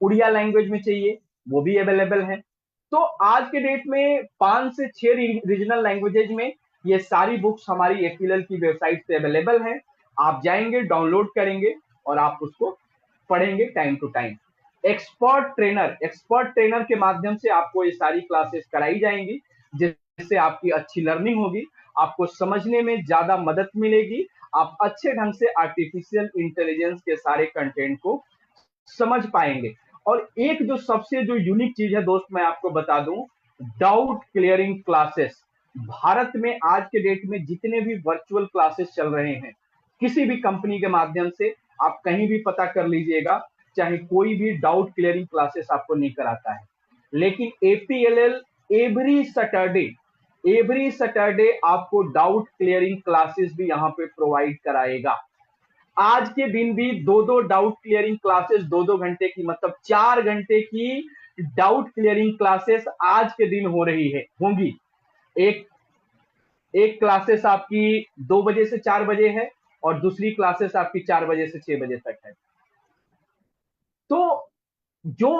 उड़िया लैंग्वेज में चाहिए वो भी अवेलेबल है। तो आज के डेट में 5 से 6 रीजनल लैंग्वेजेज में ये सारी बुक्स हमारी एपीएलएल की वेबसाइट पे अवेलेबल हैं। आप जाएंगे, डाउनलोड करेंगे और आप उसको पढ़ेंगे time to time. Expert trainer के माध्यम से आपको ये सारी क्लासेस कराई जाएंगी, जिससे आपकी अच्छी लर्निंग होगी, आपको समझने में ज्यादा मदद मिलेगी, आप अच्छे ढंग से आर्टिफिशियल इंटेलिजेंस के सारे कंटेंट को समझ पाएंगे। और एक जो सबसे जो यूनिक चीज है दोस्त, मैं आपको बता दूं, डाउट क्लियरिंग क्लासेस। भारत में आज के डेट में जितने भी वर्चुअल क्लासेस चल रहे हैं, किसी भी कंपनी के माध्यम से आप कहीं भी पता कर लीजिएगा, चाहे कोई भी डाउट क्लियरिंग क्लासेस आपको नहीं कराता है। लेकिन एपीएलएल एवरी सैटरडे आपको डाउट क्लियरिंग क्लासेस भी यहाँ पे प्रोवाइड कराएगा। आज के दिन भी 2-2 डाउट क्लियरिंग क्लासेस, 2-2 घंटे की, मतलब 4 घंटे की डाउट क्लियरिंग क्लासेस आज के दिन हो रही है, होंगी। एक एक क्लासेस आपकी 2 बजे से 4 बजे है, और दूसरी क्लासेस आपकी 4 बजे से 6 बजे तक है। तो जो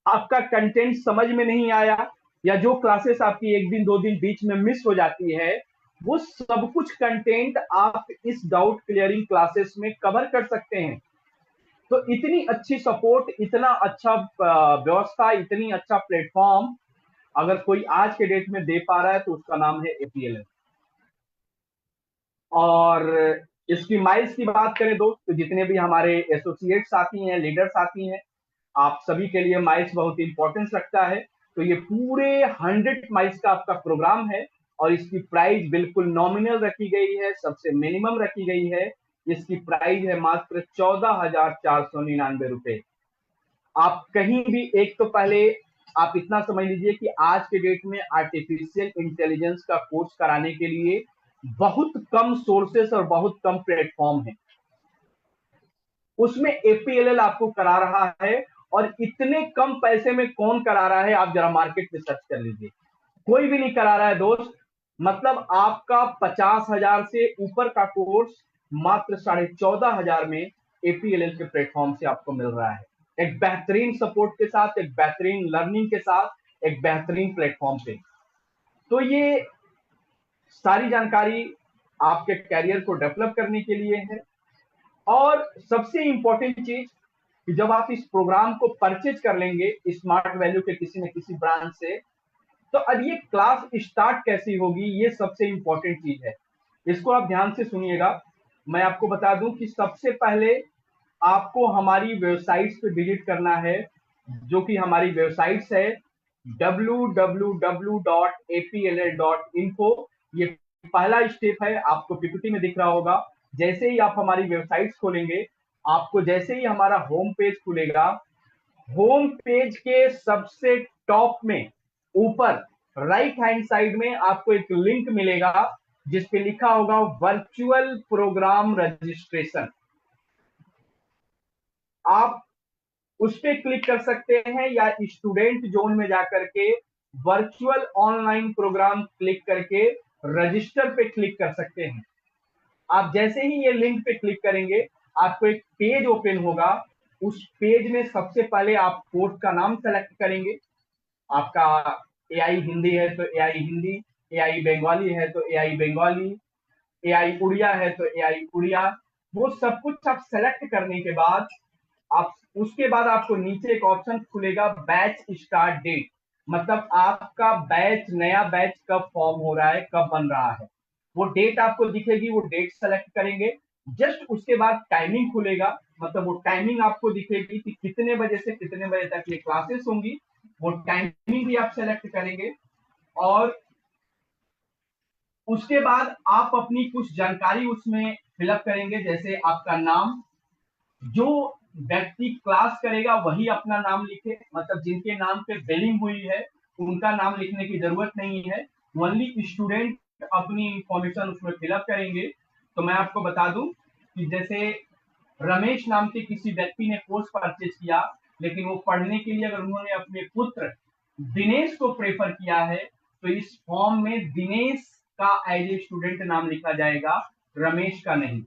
आपका कंटेंट समझ में नहीं आया, या जो क्लासेस आपकी 1 दिन 2 दिन बीच में मिस हो जाती है, वो सब कुछ कंटेंट आप इस डाउट क्लियरिंग क्लासेस में कवर कर सकते हैं। तो इतनी अच्छी सपोर्ट, इतना अच्छा व्यवस्था, इतनी अच्छा प्लेटफॉर्म अगर कोई आज के डेट में दे पा रहा है तो उसका नाम है एपीएलएल। और इसकी माइल्स की बात करें दोस्त, तो जितने भी हमारे एसोसिएट साथी हैं, लीडर साथी हैं, आप सभी के लिए माइल्स बहुत इंपॉर्टेंस रखता है। तो ये पूरे 100 माइल्स का आपका प्रोग्राम है, और इसकी प्राइस बिल्कुल नॉमिनल रखी गई है, सबसे मिनिमम रखी गई है। इसकी प्राइस है मात्र 14,499 रुपए। आप कहीं भी, एक तो पहले आप इतना समझ लीजिए कि आज के डेट में आर्टिफिशियल इंटेलिजेंस का कोर्स कराने के लिए बहुत कम सोर्सेस और बहुत कम प्लेटफॉर्म है, उसमें एपीएलएल आपको करा रहा है। और इतने कम पैसे में कौन करा रहा है, आप जरा मार्केट में सर्च कर लीजिए, कोई भी नहीं करा रहा है दोस्त। मतलब आपका 50,000 से ऊपर का कोर्स मात्र 14,500 में एपीएलएल के प्लेटफॉर्म से आपको मिल रहा है, एक बेहतरीन सपोर्ट के साथ, एक बेहतरीन लर्निंग के साथ, एक बेहतरीन प्लेटफॉर्म पे। तो ये सारी जानकारी आपके कैरियर को डेवलप करने के लिए है। और सबसे इंपॉर्टेंट चीज कि जब आप इस प्रोग्राम को परचेज कर लेंगे स्मार्ट वैल्यू के किसी न किसी ब्रांच से, तो अब ये क्लास स्टार्ट कैसी होगी, ये सबसे इंपॉर्टेंट चीज है। इसको आप ध्यान से सुनिएगा। मैं आपको बता दूं कि सबसे पहले आपको हमारी वेबसाइट्स पे विजिट करना है, जो कि हमारी वेबसाइट्स है www.apll.info। ये पहला स्टेप है, आपको पीपीटी में दिख रहा होगा। जैसे ही आप हमारी वेबसाइट्स खोलेंगे, आपको जैसे ही हमारा होम पेज खुलेगा, होम पेज के सबसे टॉप में ऊपर राइट हैंड साइड में आपको एक लिंक मिलेगा, जिसपे लिखा होगा वर्चुअल प्रोग्राम रजिस्ट्रेशन। आप उस पर क्लिक कर सकते हैं, या स्टूडेंट जोन में जाकर के वर्चुअल ऑनलाइन प्रोग्राम क्लिक करके रजिस्टर पे क्लिक कर सकते हैं। आप जैसे ही ये लिंक पे क्लिक करेंगे, आपको एक पेज ओपन होगा। उस पेज में सबसे पहले आप कोर्स का नाम सेलेक्ट करेंगे। आपका एआई हिंदी है तो एआई हिंदी, एआई बंगाली है तो एआई बंगाली, AI उड़िया है तो AI उड़िया, वो सब कुछ आप सेलेक्ट करने के बाद आप उसके बाद आपको नीचे एक ऑप्शन खुलेगा बैच स्टार्ट डेट, मतलब आपका बैच, नया बैच कब फॉर्म हो रहा है, कब बन रहा है, वो डेट आपको दिखेगी, वो डेट सेलेक्ट करेंगे। जस्ट उसके बाद टाइमिंग खुलेगा, मतलब वो टाइमिंग आपको दिखेगी कि कितने बजे से कितने बजे तक ये क्लासेस होंगी, वो टाइमिंग भी आप सेलेक्ट करेंगे। और उसके बाद आप अपनी कुछ जानकारी उसमें फिलअप करेंगे, जैसे आपका नाम, जो व्यक्ति क्लास करेगा वही अपना नाम लिखे, मतलब जिनके नाम पे बिलिंग हुई है उनका नाम लिखने की जरूरत नहीं है, ओनली स्टूडेंट अपनी इंफॉर्मेशन उसमें फिलअप करेंगे। तो मैं आपको बता दूं कि जैसे रमेश नाम के किसी व्यक्ति ने कोर्स परचेज किया, लेकिन वो पढ़ने के लिए अगर उन्होंने अपने पुत्र दिनेश को प्रेफर किया है, तो इस फॉर्म में दिनेश का एज ए स्टूडेंट नाम लिखा जाएगा, रमेश का नहीं।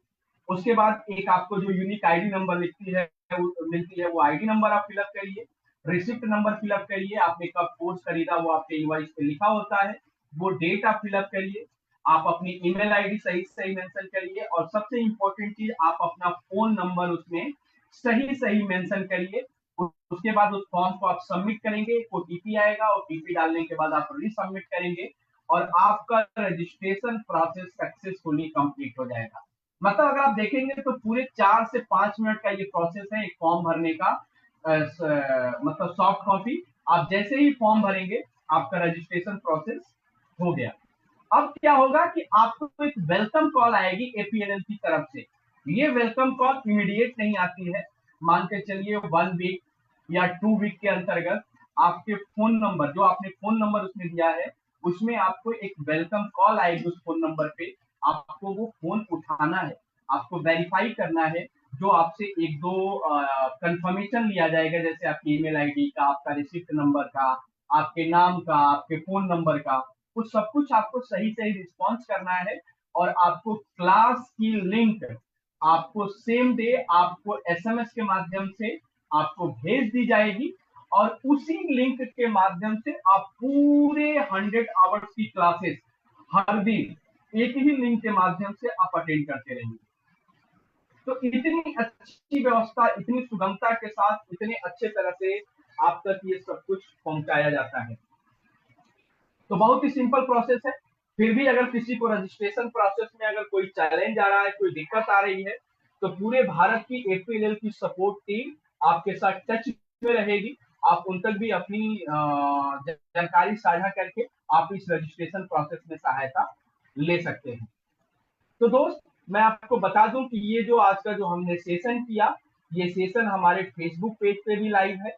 उसके बाद एक आपको जो यूनिक आईडी नंबर मिलती है, वो आईडी नंबर आप फिलअप करिए, रिसिप्ट नंबर फिलअप करिए, आपने कब कोर्स खरीदा वो आपके इनवॉइस पे लिखा होता है, वो डेट आप फिलअप करिए, आप अपनी ईमेल आईडी सही सही मेंशन करिए, और सबसे इंपॉर्टेंट चीज आप अपना फोन नंबर उसमें सही सही मेंशन करिए। उसके बाद उस फॉर्म को आप सबमिट करेंगे, ओटीपी आएगा, ओटीपी डालने के बाद आप रीसबमिट करेंगे और आपका रजिस्ट्रेशन प्रोसेस सक्सेसफुली कंप्लीट हो जाएगा। मतलब अगर आप देखेंगे तो पूरे 4 से 5 मिनट का ये प्रोसेस है एक फॉर्म भरने का। मतलब सॉफ्ट कॉपी आप जैसे ही फॉर्म भरेंगे आपका रजिस्ट्रेशन प्रोसेस हो गया। अब क्या होगा कि आपको एक वेलकम कॉल आएगी एपीएलएल की तरफ से। ये वेलकम कॉल इमीडिएट नहीं आती है, मान के चलिए 1 वीक या 2 वीक के अंतर्गत आपके फोन नंबर, जो आपने फोन नंबर उसमें दिया है, उसमें आपको एक वेलकम कॉल आएगी उस फोन नंबर पे। आपको वो फोन उठाना है, आपको वेरीफाई करना है, जो आपसे एक दो कंफर्मेशन लिया जाएगा, जैसे आपकी ईमेल आईडी का, आपका रिसिप्ट नंबर का, आपके नाम का, आपके फोन नंबर का, कुछ सब कुछ आपको सही सही रिस्पॉन्स करना है। और आपको क्लास की लिंक आपको सेम डे आपको एसएमएस के माध्यम से आपको भेज दी जाएगी, और उसी लिंक के माध्यम से आप पूरे 100 आवर्स की क्लासेस हर दिन एक ही लिंक के माध्यम से आप अटेंड करते रहेंगे। तो इतनी अच्छी व्यवस्था, इतनी सुगमता के साथ, इतने अच्छे तरह से आप तक ये सब कुछ पहुंचाया जाता है। तो बहुत ही सिंपल प्रोसेस है। फिर भी अगर किसी को रजिस्ट्रेशन प्रोसेस में अगर कोई चैलेंज आ रहा है, कोई दिक्कत आ रही है, तो पूरे भारत की एपीएलएल की सपोर्ट टीम आपके साथ टच में रहेगी। आप उन तक भी अपनी जानकारी साझा करके आप इस रजिस्ट्रेशन प्रोसेस में सहायता ले सकते हैं। तो दोस्त, मैं आपको बता दूं कि ये जो आज का जो हमने सेशन किया, ये सेशन हमारे फेसबुक पेज पे भी लाइव है।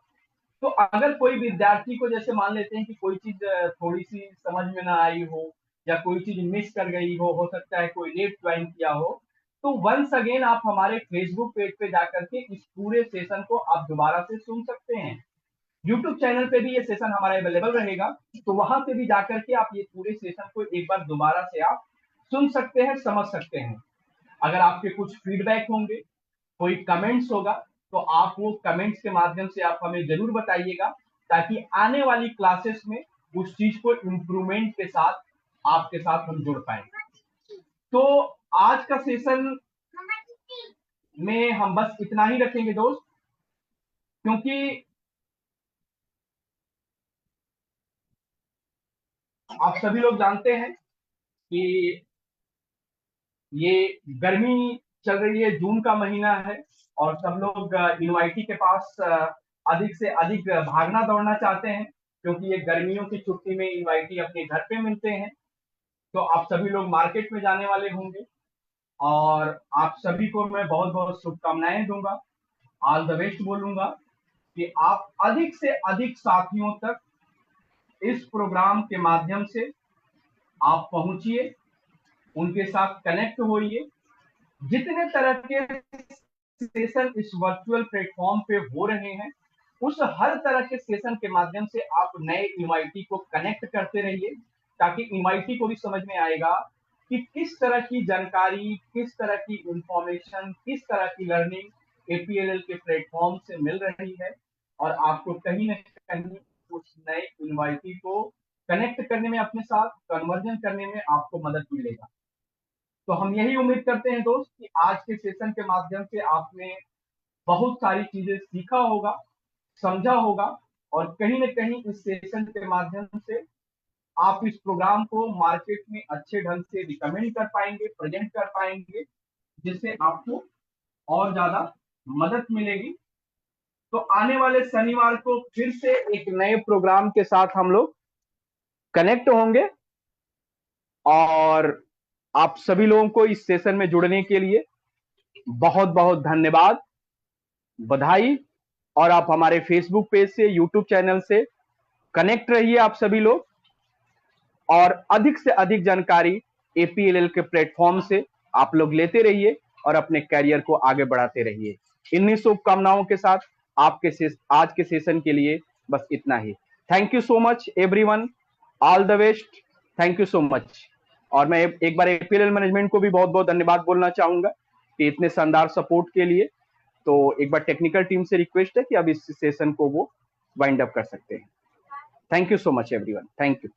तो अगर कोई विद्यार्थी को, जैसे मान लेते हैं कि कोई चीज थोड़ी सी समझ में ना आई हो, या कोई चीज मिस कर गई हो सकता है कोई लेट ज्वाइन किया हो, तो वंस अगेन आप हमारे फेसबुक पेज पे जाकर के इस पूरे सेशन को आप दोबारा से सुन सकते हैं। यूट्यूब चैनल पे भी ये सेशन हमारा अवेलेबल रहेगा, तो वहां पे भी जाकर के आप ये पूरे सेशन को एक बार दोबारा से आप सुन सकते हैं, समझ सकते हैं। अगर आपके कुछ फीडबैक होंगे, कोई कमेंट्स होगा, तो आप वो कमेंट्स के माध्यम से आप हमें जरूर बताइएगा, ताकि आने वाली क्लासेस में उस चीज को इम्प्रूवमेंट के साथ आपके साथ हम जुड़ पाए। तो आज का सेशन में हम बस इतना ही रखेंगे दोस्त, क्योंकि आप सभी लोग जानते हैं कि ये गर्मी चल रही है, जून का महीना है, और सब लोग इनवाइटी के पास अधिक से अधिक भागना दौड़ना चाहते हैं, क्योंकि ये गर्मियों की छुट्टी में इनवाइटी अपने घर पे मिलते हैं। तो आप सभी लोग मार्केट में जाने वाले होंगे, और आप सभी को मैं बहुत बहुत शुभकामनाएं दूंगा, ऑल द बेस्ट बोलूंगा, कि आप अधिक से अधिक साथियों तक इस प्रोग्राम के माध्यम से आप पहुंचिए, उनके साथ कनेक्ट होइए। जितने तरह के सेशन इस वर्चुअल प्लेटफॉर्म पे हो रहे हैं, उस हर तरह के सेशन के माध्यम से आप नए इनवाइटी को कनेक्ट करते रहिए, ताकि इनवाइटी को भी समझ में आएगा कि किस तरह की जानकारी, किस तरह की इंफॉर्मेशन, किस तरह की लर्निंग एपीएलएल के प्लेटफॉर्म से मिल रही है, और आपको कहीं ना कहीं उस नए इनवाइटी को कनेक्ट करने में, अपने साथ कन्वर्जन करने में आपको मदद मिलेगा। तो हम यही उम्मीद करते हैं दोस्त कि आज के सेशन के माध्यम से आपने बहुत सारी चीजें सीखा होगा, समझा होगा, और कहीं ना कहीं इस सेशन के माध्यम से आप इस प्रोग्राम को मार्केट में अच्छे ढंग से रिकमेंड कर पाएंगे, प्रेजेंट कर पाएंगे, जिससे आपको और ज्यादा मदद मिलेगी। तो आने वाले शनिवार को फिर से एक नए प्रोग्राम के साथ हम लोग कनेक्ट होंगे, और आप सभी लोगों को इस सेशन में जुड़ने के लिए बहुत बहुत धन्यवाद, बधाई। और आप हमारे फेसबुक पेज से, यूट्यूब चैनल से कनेक्ट रहिए आप सभी लोग, और अधिक से अधिक जानकारी एपीएलएल के प्लेटफॉर्म से आप लोग लेते रहिए और अपने कैरियर को आगे बढ़ाते रहिए। इन्हीं शुभकामनाओं के साथ आपके आज के सेशन के लिए बस इतना ही। Thank you so much everyone, all the best, thank you so much. और मैं एक बार एपीएलएल मैनेजमेंट को भी बहुत बहुत धन्यवाद बोलना चाहूंगा कि इतने शानदार सपोर्ट के लिए। तो एक बार टेक्निकल टीम से रिक्वेस्ट है कि अब इस सेशन को वो वाइंड अप कर सकते हैं। Thank you so much everyone, thank you.